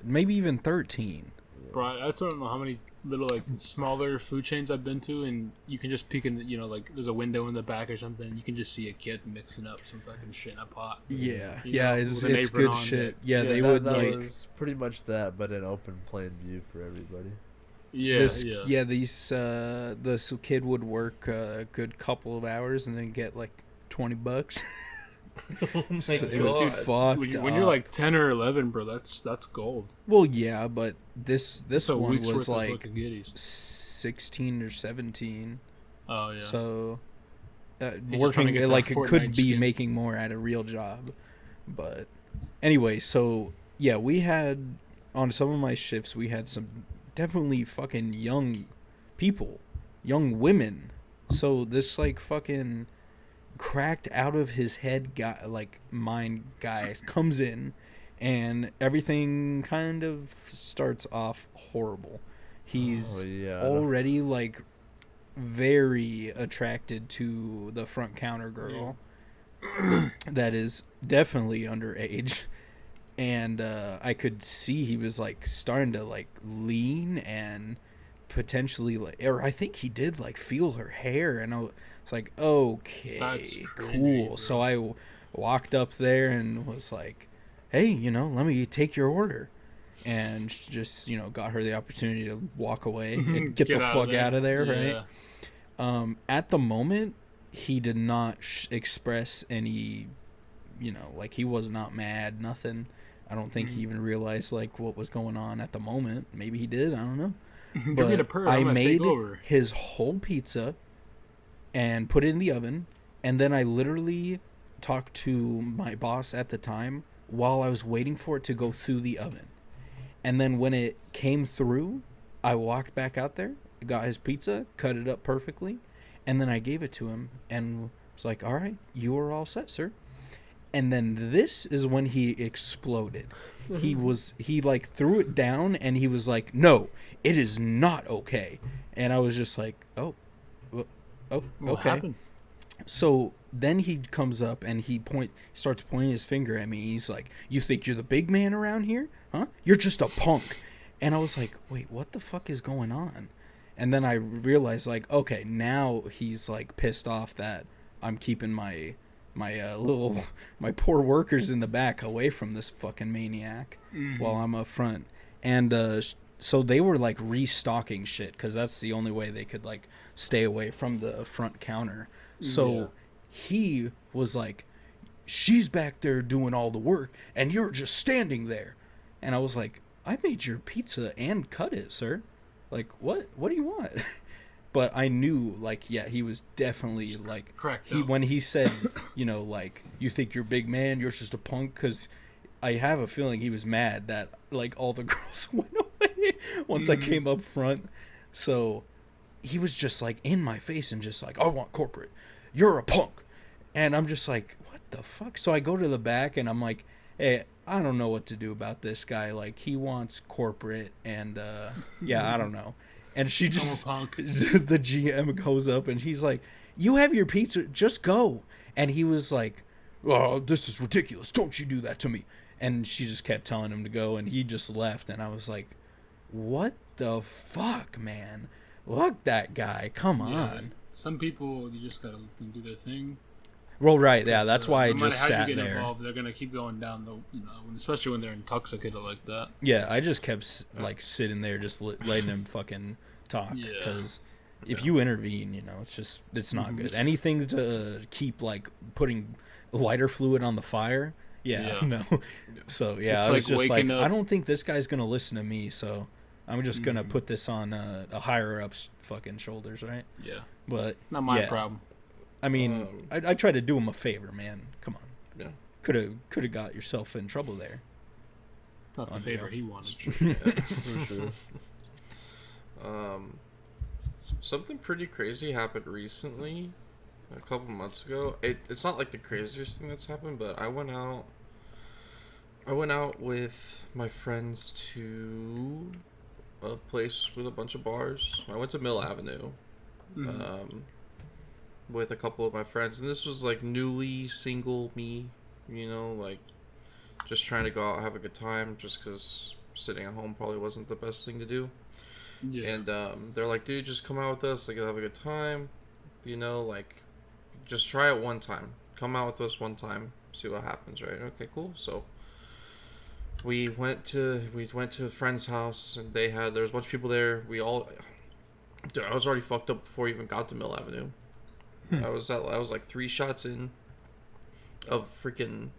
maybe even 13. Bro, I don't know how many little like smaller food chains I've been to, and you can just peek in, like there's a window in the back or something, and you can just see a kid mixing up some fucking shit in a pot. Yeah, You yeah, know, it's with an it's apron good on, shit. Yeah, they that, would that like was pretty much that, but an open plain view for everybody. Yeah, this kid would work a good couple of hours and then get like $20. Oh my So it was God. fucked When you're up. like 10 or 11, bro, that's gold. Well, yeah, but this So one week's was worth of like fucking goodies. 16 or 17. Oh yeah. So He's just trying to working get that like it could Fortnite be skin. making more at a real job. But anyway, so yeah, we had on some of my shifts we had some definitely fucking young people, young women. So this like fucking cracked out of his head guy, like mind guy, comes in, and everything kind of starts off horrible. He's Oh, yeah. already like very attracted to the front counter girl that is definitely underage, and I could see he was like starting to like lean and potentially like, or I think he did like feel her hair, and I was like, okay, That's crazy, cool. bro. So I walked up there and was like, hey, let me take your order. And just, got her the opportunity to walk away and get the fuck out of there, right? At the moment, he did not express any, like he was not mad, nothing. I don't think he even realized like what was going on at the moment. Maybe he did, I don't know. Give me But the purr. I I'm gonna made take over. his whole pizza and put it in the oven, and then I literally talked to my boss at the time while I was waiting for it to go through the oven. And then when it came through, I walked back out there, got his pizza, cut it up perfectly, and then I gave it to him and was like, all right, you are all set, sir. And then this is when he exploded. He like threw it down and he was like, "No, it is not okay." And I was just like, "Oh, well, oh, What okay." happened? So then he comes up and he starts pointing his finger at me. He's like, "You think you're the big man around here? Huh? You're just a punk." And I was like, "Wait, what the fuck is going on?" And then I realized, like, okay, now he's like pissed off that I'm keeping my poor workers in the back away from this fucking maniac while I'm up front. And so they were like restocking shit because that's the only way they could like stay away from the front counter. So he was like, "She's back there doing all the work and you're just standing there." And I was like, "I made your pizza and cut it, sir. Like, what do you want?" But I knew, like, yeah, he was definitely, like, Correct. when he said, you know, like, "You think you're big man, you're just a punk," because I have a feeling he was mad that, like, all the girls went away once I came up front. So he was just, like, in my face and just like, "I want corporate. You're a punk." And I'm just like, what the fuck? So I go to the back and I'm like, "Hey, I don't know what to do about this guy. Like, he wants corporate and, yeah, I don't know." And she just, I'm a punk. the GM goes up and he's like, "You have your pizza, just go." And he was like, "Oh, this is ridiculous. Don't you do that to me." And she just kept telling him to go and he just left. And I was like, what the fuck, man? Look, that guy, come on. Some people, you just gotta let them do their thing. Well, right, yeah, that's why I no matter just how sat you get there. involved, they're gonna keep going down the, especially when they're intoxicated like that. Yeah, I just kept like sitting there, just letting him fucking talk. Yeah. Because if you intervene, it's not good. Anything to keep like putting lighter fluid on the fire. Yeah. No. So yeah, It's I was like just like, waking up- I don't think this guy's gonna listen to me. So I'm just gonna put this on a higher up's fucking shoulders, right? Yeah, But not my yeah. problem. I mean, I tried to do him a favor, man. Come on. Yeah. Could have got yourself in trouble there. Not the on favor the- he wanted. For sure. Something pretty crazy happened recently, a couple months ago. It's not like the craziest thing that's happened, but I went out with my friends to a place with a bunch of bars. I went to Mill Avenue, with a couple of my friends, and this was like newly single me, like just trying to go out and have a good time, just because sitting at home probably wasn't the best thing to do. Yeah. And they're like, "Dude, just come out with us. Like, you'll have a good time. Like, just try it one time. Come out with us one time. See what happens, right?" Okay, cool. So we went to a friend's house, and there was a bunch of people there. Dude, I was already fucked up before we even got to Mill Avenue. I was like 3 shots in of freaking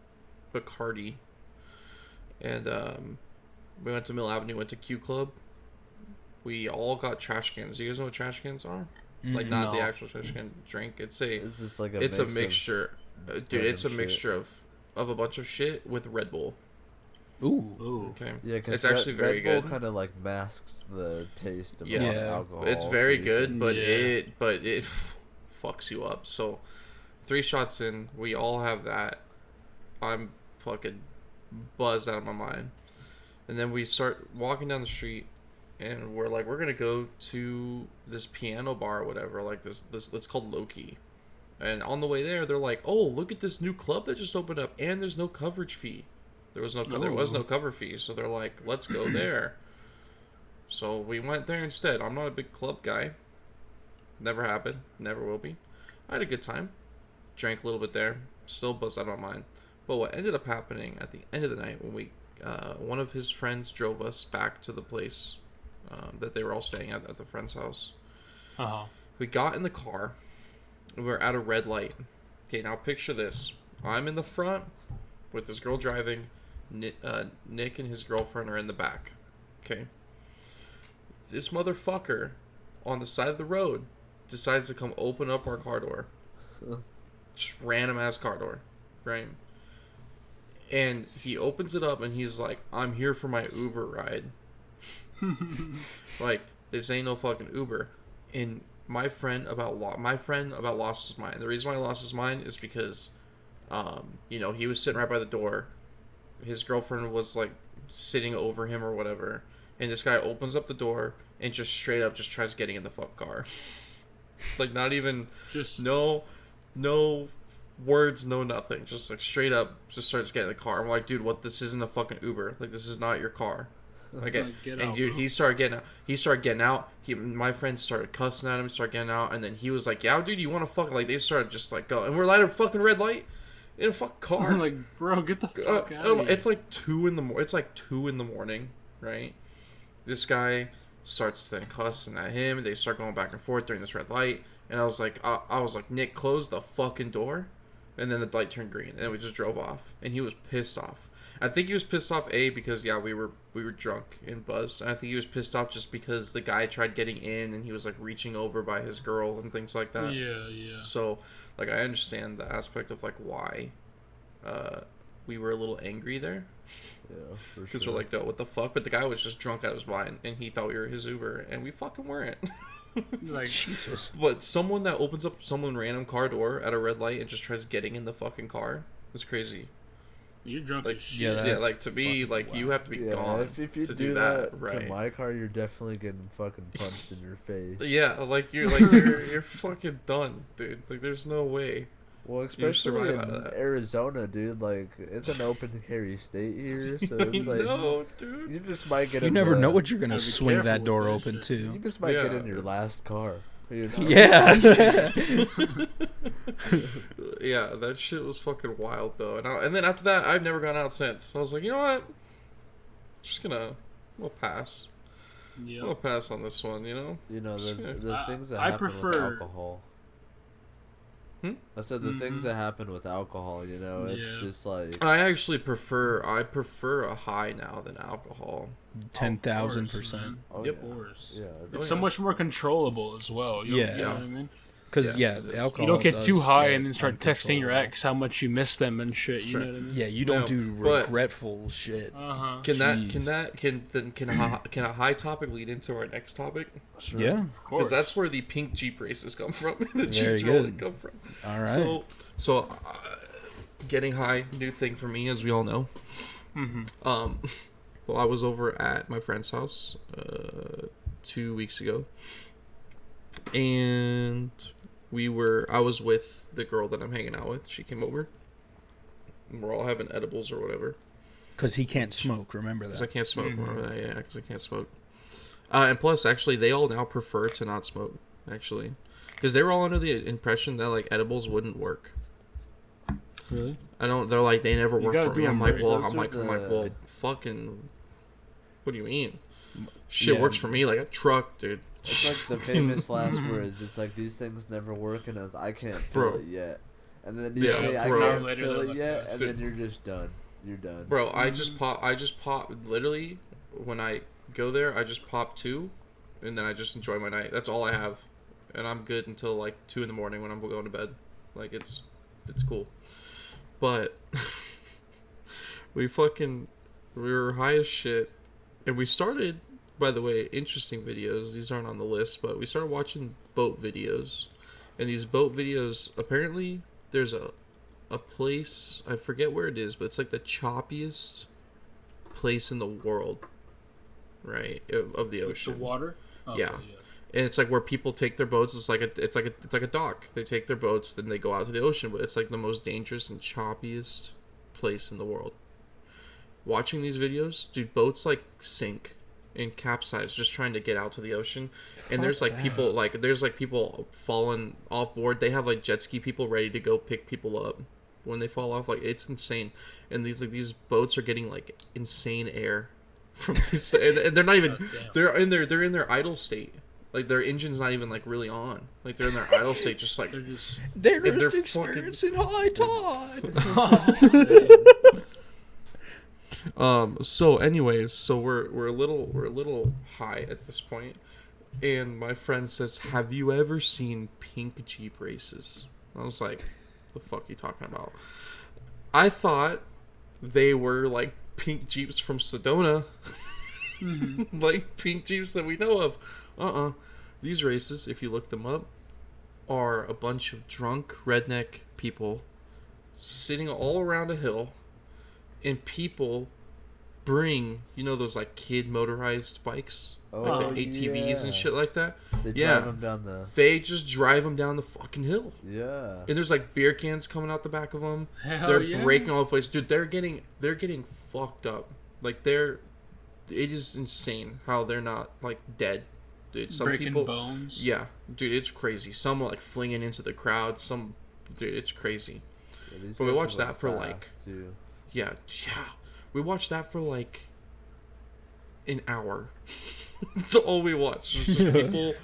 Bacardi, and we went to Mill Avenue, went to Q Club. We all got trash cans. You guys know what trash cans are? Like, not the No. actual trash can drink. It's It's just like a of mixture, dude. It's a random mixture of a bunch of shit with Red Bull. Ooh. Ooh. Okay. Yeah, because It's actually very Red Bull good. kind of like masks the taste of Yeah. alcohol. It's so very you good, can- but Yeah. it fucks you up. So 3 shots in, we all have that. I'm fucking buzzed out of my mind. And then we start walking down the street, and we're like, we're gonna go to this piano bar or whatever, like this it's called Loki. And on the way there, they're like, "Oh, look at this new club that just opened up, and there's no coverage fee." There was no cover fee, so they're like, "Let's go there." So we went there instead. I'm not a big club guy. Never happened. Never will be. I had a good time. Drank a little bit there. Still buzzed out of my mind. But what ended up happening at the end of the night, when one of his friends drove us back to the place that they were all staying at the friend's house. We got in the car. And we were at a red light. Okay, now picture this. I'm in the front with this girl driving. Nick and his girlfriend are in the back. Okay. This motherfucker on the side of the road decides to come open up our car door. Just random ass car door. Right? And he opens it up and he's like, "I'm here for my Uber ride." Like, this ain't no fucking Uber. And my friend about lost his mind. The reason why he lost his mind is because You know, he was sitting right by the door. His girlfriend was like sitting over him or whatever, and this guy opens up the door and just straight up just tries getting in the fuck car. Like, not even Just no words, no nothing. Just like straight up just starts getting in the car. I'm like, dude, what? This isn't a fucking Uber. Like, this is not your car. Like, get and out, dude, bro. he started getting out. My friends started cussing at him, started getting out, and then he was like, yeah, dude, you want to fuck? Like, they started just like go, and we're at a fucking red light in a fucking car. I'm like, bro, get the fuck out of here. It's like 2 in the morning. It's like 2 in the morning, right? This guy starts then cussing at him. They start going back and forth during this red light, and I was like, Nick, close the fucking door. And then the light turned green, and we just drove off. And he was pissed off. I think he was pissed off because we were drunk and buzzed. And I think he was pissed off just because the guy tried getting in, and he was like reaching over by his girl and things like that. Yeah. So, like, I understand the aspect of like why we were a little angry there. Yeah, for Because sure. we're like, what the fuck? But the guy was just drunk out of his mind, and he thought we were his Uber, and we fucking weren't. Like, Jesus. But someone that opens up someone random car door at a red light and just tries getting in the fucking car is crazy. you're drunk Like, as shit. yeah, Yeah, that's like, to me, fucking like, you wild. have to be Yeah, gone if you to do that, that right? to my car, you're definitely getting fucking punched in your face. Yeah, like you're fucking done, dude. Like, there's no way. Well, You especially survive out of in that. Arizona, dude. Like, it's an open carry state here, so I it's like know, dude. you just might get. You in never the- know what you're gonna Gotta be swing careful that door with that open shit. to. You just might get Yeah. in your last car. You know? Yeah. Yeah, that shit was fucking wild though. And then after that, I've never gone out since. I was like, you know what? We'll pass. Yeah. We'll pass on this one. You know. You know the I- things that I happen with prefer- alcohol. Hmm? I said the things Mhm. that happen with alcohol. You know, it's Yeah. just like I actually prefer a high now than alcohol. 10,000%. oh, Yep. yeah. Of course. Yeah, It's so much more controllable as well. You Yeah. know what I mean? Because Yeah, yeah, it is. the alcohol. You don't get too does high get and then start texting your uncontrollable. ex how much you miss them and shit. You Sure. know what I mean? Yeah, you don't No, do but- regretful shit. Uh huh. Can a high topic lead into our next topic? sure. Yeah. Of course. Because that's where the pink Jeep races come from. The Very Jeeps rolling good. come from. All right. So getting high, new thing for me, as we all know. Mm-hmm. Well, I was over at my friend's house 2 weeks ago, and I was with the girl that I'm hanging out with. She came over, and we're all having edibles or whatever. Because he can't smoke. Remember Because I that. can't smoke. Mhm. Remember that? Yeah, because I can't smoke. And plus, actually, they all now prefer to not smoke. Actually, because they were all under the impression that like edibles wouldn't work. Really? I don't. They're like they never You work gotta for do me. I'm them like, right. well, Those I'm are like, the- well, fucking. What do you mean? Shit Yeah. works for me like a truck, dude. It's like the famous last words. It's like these things never work, and I can't feel Bro. it yet. And then you Yeah, say I bro. can't Later feel they're it like yet, that. and Dude. then you're just done. You're done. Bro, I just pop. Literally, when I go there, I just pop 2, and then I just enjoy my night. That's all I have, and I'm good until like 2 in the morning when I'm going to bed. Like it's cool, but we were high as shit, and we started. By the way, interesting videos. These aren't on the list, but we started watching boat videos, and these boat videos apparently there's a place, I forget where it is, but it's like the choppiest place in the world, right, of the The ocean. water? Oh, Yeah. And it's like where people take their boats. It's like a dock. They take their boats, then they go out to the ocean. But it's like the most dangerous and choppiest place in the world. Watching these videos, dude, boats like sink and capsize just trying to get out to the ocean. And there's Fuck like that. people falling off board. They have like jet ski people ready to go pick people up when they fall off. Like it's insane. And these boats are getting like insane air from these, and they're not even God damn. they're in their idle state. Like their engine's not even like really on. Like they're in their idle state, just like They're just. They're And they're just fucking- experiencing high tide. So anyways, so we're a little high at this point, and my friend says, "Have you ever seen pink Jeep races?" I was like, "The fuck are you talking about?" I thought they were like pink Jeeps from Sedona, like pink Jeeps that we know of. These races, if you look them up, are a bunch of drunk redneck people sitting all around a hill, and people bring, you know, those like kid motorized bikes, like the ATVs and shit like that. They drive them down They just drive them down the fucking hill. Yeah. And there's like beer cans coming out the back of them. Hell They're yeah. breaking all the place, dude. They're getting fucked up. Like it is insane how they're not like dead, dude. Some Breaking people, bones. yeah, dude, it's crazy. Some like flinging into the crowd. Some, dude, it's crazy. Yeah, these But we guys watched are, that for fast, like, too. yeah. We watched that for like an hour. That's all we watched. Just people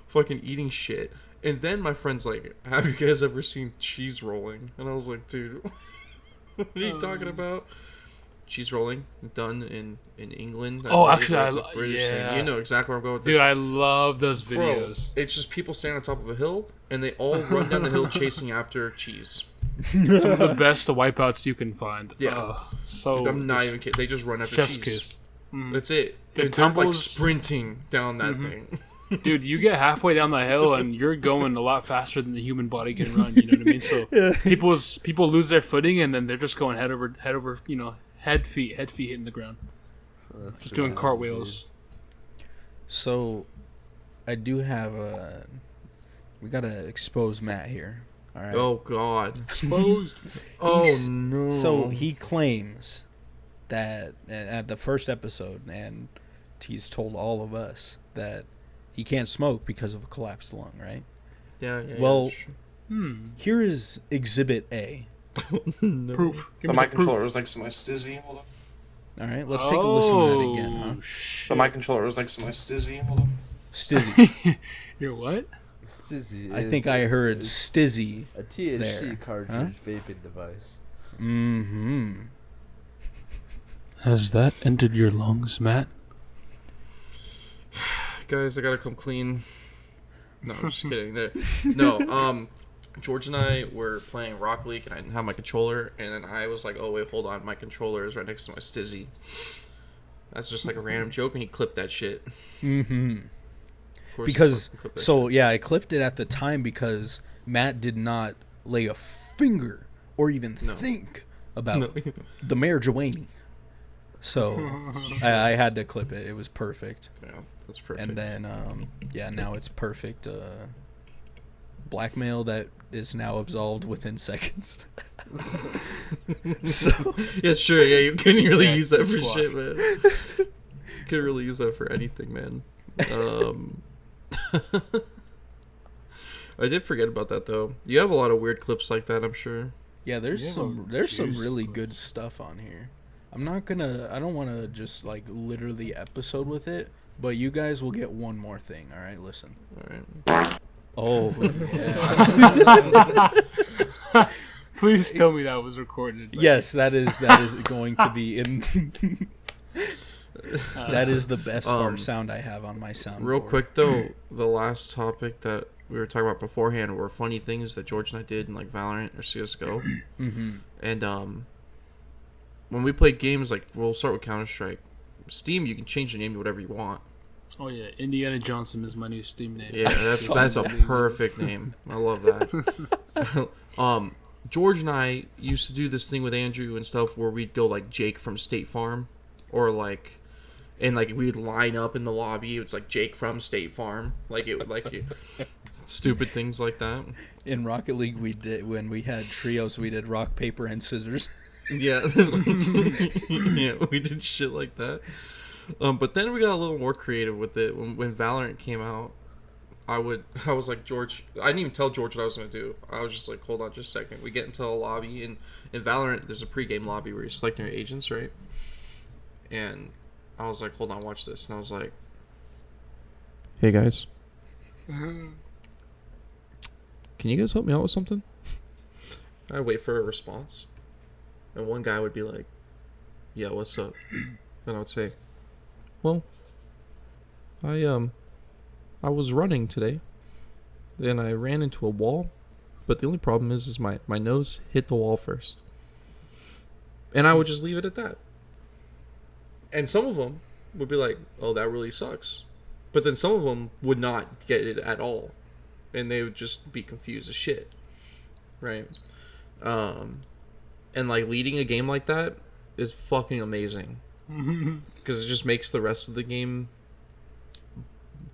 fucking eating shit. And then my friend's like, "Have you guys ever seen cheese rolling?" And I was like, "Dude, what are you talking about?" Cheese rolling, done in England. Oh, believe actually, that's a British thing. You know exactly where I'm going with this. Dude, I love those Bro, videos. it's just people standing on top of a hill, and they all run down the hill chasing after cheese. Some of the best wipeouts you can find. Yeah. So Dude, I'm not just even kidding. They just run after chef's cheese. kiss. That's it. The They're like tumbles- sprinting down that thing. Dude, you get halfway down the hill and you're going a lot faster than the human body can run. You know what I mean? So people lose their footing and then they're just going head over. You know, head feet hitting the ground, That's just crazy, doing cartwheels. So, I do have a. We gotta expose Matt here. All right. Oh God. Exposed. Oh He's- no. So he claims that at the first episode, and he's told all of us that he can't smoke because of a collapsed lung. Right. Yeah. Well, yeah, Here is Exhibit A. no. Proof. Give But me my some proof. controller was next to my stizzy. Hold up. All right. Let's take a listen to that again, huh? Oh, shit. But my controller was next to my stizzy. Hold up. Stizzy. You're what? Stizzy I is- think I heard is Stizzy. a THC there, cartridge vaping device. Mm-hmm. Has that entered your lungs, Matt? Guys, I gotta come clean. No, I'm just kidding. No, George and I were playing Rocket League, and I didn't have my controller, and then I was like, "Oh wait, hold on, my controller is right next to my stizzy." That's just like a random joke, and he clipped that shit. Mm-hmm. Of course he Because fucking clipped that so yeah, I clipped it at the time because Matt did not lay a finger or even No. think about shit. No. the Mayor Joaney. So I had to clip it. It was perfect. Yeah, that's perfect. And then yeah, now it's perfect. Blackmail that is now absolved within seconds. So yeah, sure. Yeah, you couldn't really Yeah, use that for squash. shit, man. You couldn't really use that for anything, man. I did forget about that though. You have a lot of weird clips like that, I'm sure. yeah, there's Yeah, some juice really clips. good stuff on here. I don't want to just like literally episode with it, but you guys will get one more thing. All right, listen. All right. Oh yeah. Please tell me that was recorded. Like, Yes, that is going to be in. That is the best sound I have on my sound. Real quick though, the last topic that we were talking about beforehand were funny things that George and I did in like Valorant or CS:GO. Mm-hmm. And when we play games, like we'll start with Counter-Strike. Steam, you can change the name to whatever you want. Oh yeah, Indiana Johnson is my new Steam name. Yeah, that's a that. perfect name. I love that. George and I used to do this thing with Andrew and stuff where we'd go like Jake from State Farm, or like, and like we'd line up in the lobby. It's like Jake from State Farm, like it would stupid things like that. In Rocket League, we did when we had trios. We did rock, paper, and scissors. Yeah, yeah, we did shit like that. But then we got a little more creative with it. When Valorant came out, I was like, George, I didn't even tell George what I was gonna do. I was just like, hold on just a second. We get into a lobby, and in Valorant, there's a pre-game lobby where you're selecting your agents, right? And I was like, hold on, watch this. And I was like, hey guys, can you guys help me out with something? I'd wait for a response. And one guy would be like, yeah, what's up? And I would say, well, I was running today, and I ran into a wall, but the only problem is my nose hit the wall first. And I would just leave it at that. And some of them would be like, oh, that really sucks. But then some of them would not get it at all. And they would just be confused as shit. Right? and like leading a game like that is fucking amazing because it just makes the rest of the game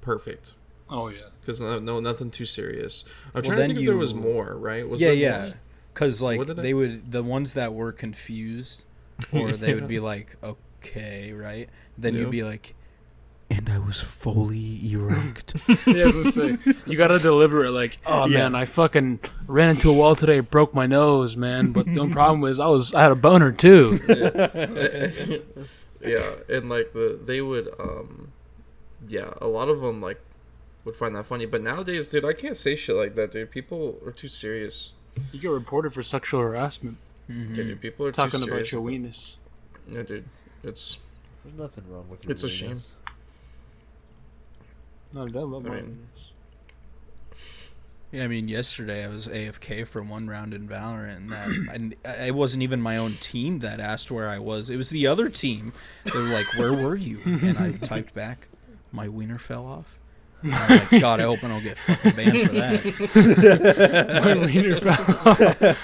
perfect. Oh yeah. Because nothing too serious. I'm Well, trying to then think if there was more, right? Was yeah, there yeah. more? Because like What did they would, the ones that were confused, or they would Yeah. be like, okay, right? Then Yeah. you'd be like, and I was fully erect. Yeah, I was gonna say, you gotta deliver it like, oh Yeah. man, I fucking ran into a wall today, broke my nose, man. But the only problem was I had a boner too. Yeah, and like they would yeah, a lot of them like would find that funny, but nowadays, dude, I can't say shit like that, dude. People are too serious. You get reported for sexual harassment Dude, people are talking too about serious your about- weenus. Yeah, dude, it's There's nothing wrong with your It's a weenus. shame. No, I love I my mean- weenus. Yeah, I mean, yesterday I was AFK for one round in Valorant, and that it wasn't even my own team that asked where I was. It was the other team. They were like, "Where were you?" And I typed back, "My wiener fell off." And I'm like, God, I hope I don't get fucking banned for that. My wiener fell off. I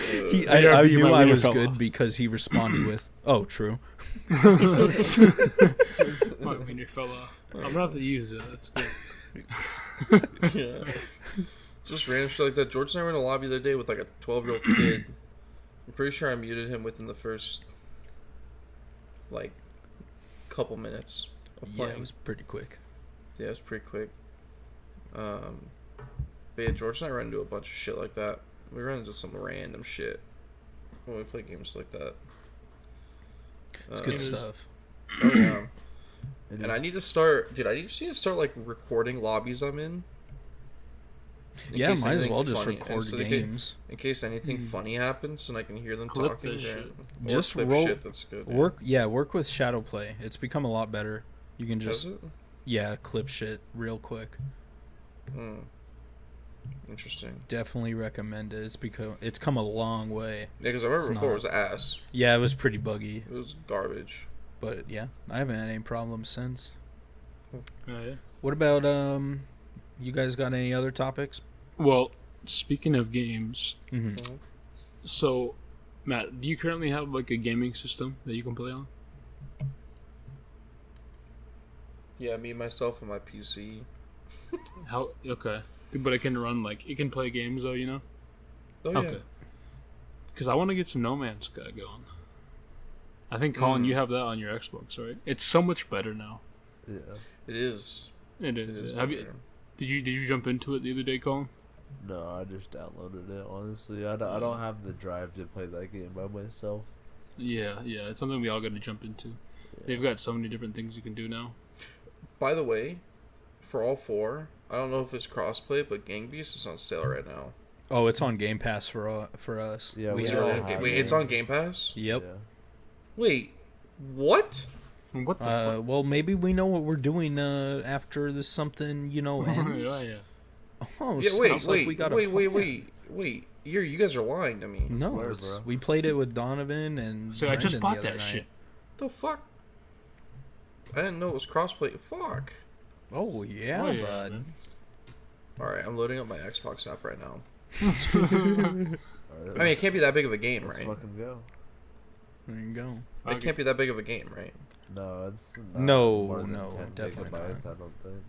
ARB, knew my I wiener was fell good off. because he responded with, "Oh, true." My wiener fell off. I'm gonna have to use it. That's good. yeah. Just random shit like that. George and I were in a lobby the other day with like a 12-year-old kid. I'm pretty sure I muted him within the first like couple minutes of Yeah, playing. it was pretty quick. Yeah, it was pretty quick. But yeah, George and I ran into a bunch of shit like that. We ran into some random shit when we play games like that. It's good Uh, stuff. Oh yeah. And And I need to start, dude. I just need to start like recording lobbies I'm in. Yeah, case might as anything well just funny- record so they can- games. in case anything funny happens and I can hear them Clip talking. this yeah. shit. Or Just clip roll- shit that's good. Work with Shadowplay. It's become a lot better. You can Does just it? clip shit real quick. Hmm. Interesting. Definitely recommend it. It's come a long way. Yeah, because I remember It's before not. it was ass. Yeah, it was pretty buggy, It was garbage. but yeah, I haven't had any problems since. Oh, yeah. What about you guys got any other topics? Well, speaking of games, Mm-hmm. so Matt, do you currently have like a gaming system that you can play on? Yeah, me, myself, and my PC. How? Okay, but it can run like it can play games though, you know? Oh yeah. Okay. Because I want to get some No Man's Sky going. I think Colin, you have that on your Xbox, right? It's so much better now. yeah. It is. It It is. is. Have you? better. Did you jump into it the other day, Colin? No, I just downloaded it. Honestly, I don't have the drive to play that game by myself. Yeah, it's something we all got to jump into. They've got so many different things you can do now. By the way, for all four, I don't know if it's crossplay, but Gang Beasts is on sale right now. Oh, it's on Game Pass for us. Yeah, Wait, we Yeah. all okay, have wait, it. it's on Game Pass? Yep. Yeah. Wait, what? What the? fuck? Well, maybe we know what we're doing after this something ends. yeah. Oh, Yeah, sounds like we got a plan. wait. You guys are lying to me. No, Swear, it's- bro. we played it with Donovan and. So I just Brendan bought the other that night. shit. The fuck? I didn't know it was crossplay. Fuck. Oh yeah, Oh, yeah, bud. man. Alright, I'm loading up my Xbox app right now. Alright, I mean, it can't be that big of a game, let's right? fucking go. There you go. It can't be that big of a game, right? No, it's not No, more than no, 10 definitely gigabytes, I don't think.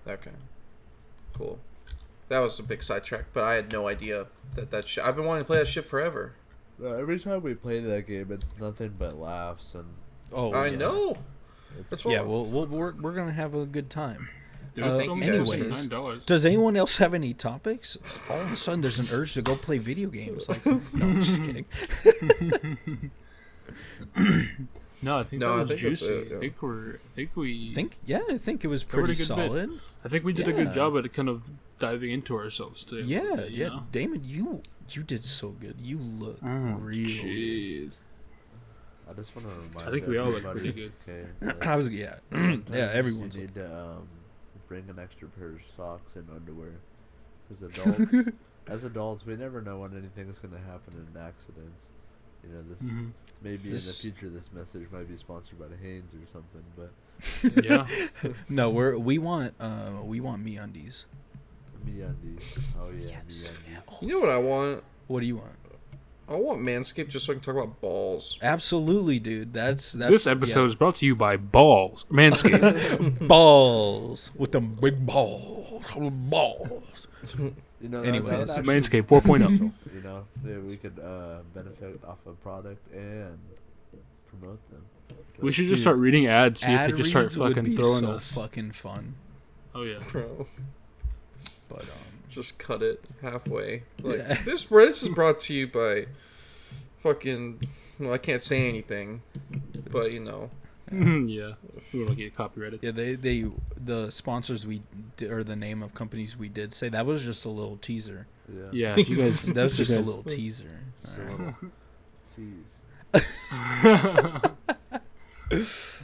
Okay. Cool. That was a big sidetrack, but I had no idea that shit. I've been wanting to play that shit forever. No, every time we play that game, it's nothing but laughs and Oh, I yeah. know. it's That's Yeah, what. we're gonna have a good time. Dude, it's thank only you guys. anyways, $9. Does anyone else have any topics? All of a sudden, there's an urge to go play video games. Like, no, I'm just kidding. No, I think No, I that was think that's juicy. it, yeah. I think it was Pretty pretty good bit. solid. I think we did a good Yeah. job at kind of diving into ourselves too. Yeah, you yeah. know? Damon, you did so good. You look real. Jeez. I just want to remind I think we all look everybody, pretty good. Okay, good. that I was yeah, sometimes yeah. Everyone's You need to bring an extra pair of socks and underwear, because adults, as adults, we never know when anything is going to happen in accidents. You know, this Mhm. maybe This- in the future this message might be sponsored by Hanes or something, but Yeah. no. We want MeUndies. MeUndies. Oh yeah, Yes. MeUndies. You know what I want? What do you want? I want Manscaped just so I can talk about balls. Absolutely, dude. That's This episode is brought to you by Balls Manscaped. balls with them big balls. You know, Anyways, that would actually Manscaped be 4.0. beneficial, You know, we could benefit off a product and promote them. We should Dude, just start reading ads. See if Ad they just start reads would fucking be throwing so us. fucking fun. Oh yeah. Bro, But just cut it halfway. Like Yeah. this is brought to you by fucking. Well, I can't say anything, but you know. Yeah. We don't get copyrighted. yeah, the sponsors or the name of companies we did say, that was just a little teaser. Yeah. Yeah. If you guys. That was if you just a guys- little teaser. Just a All right. little tease.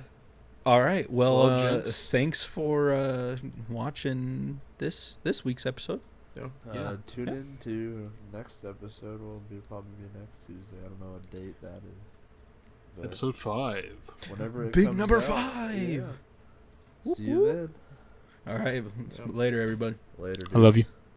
All right. Well, Well, gents. thanks for watching this week's episode. Yeah. Tune in to next episode. Will probably be next Tuesday. I don't know what date that is. But Episode 5. whenever it Big comes number out, 5. Yeah. Whoop, See you then. All right. Later, everybody. Later. I love dudes. you.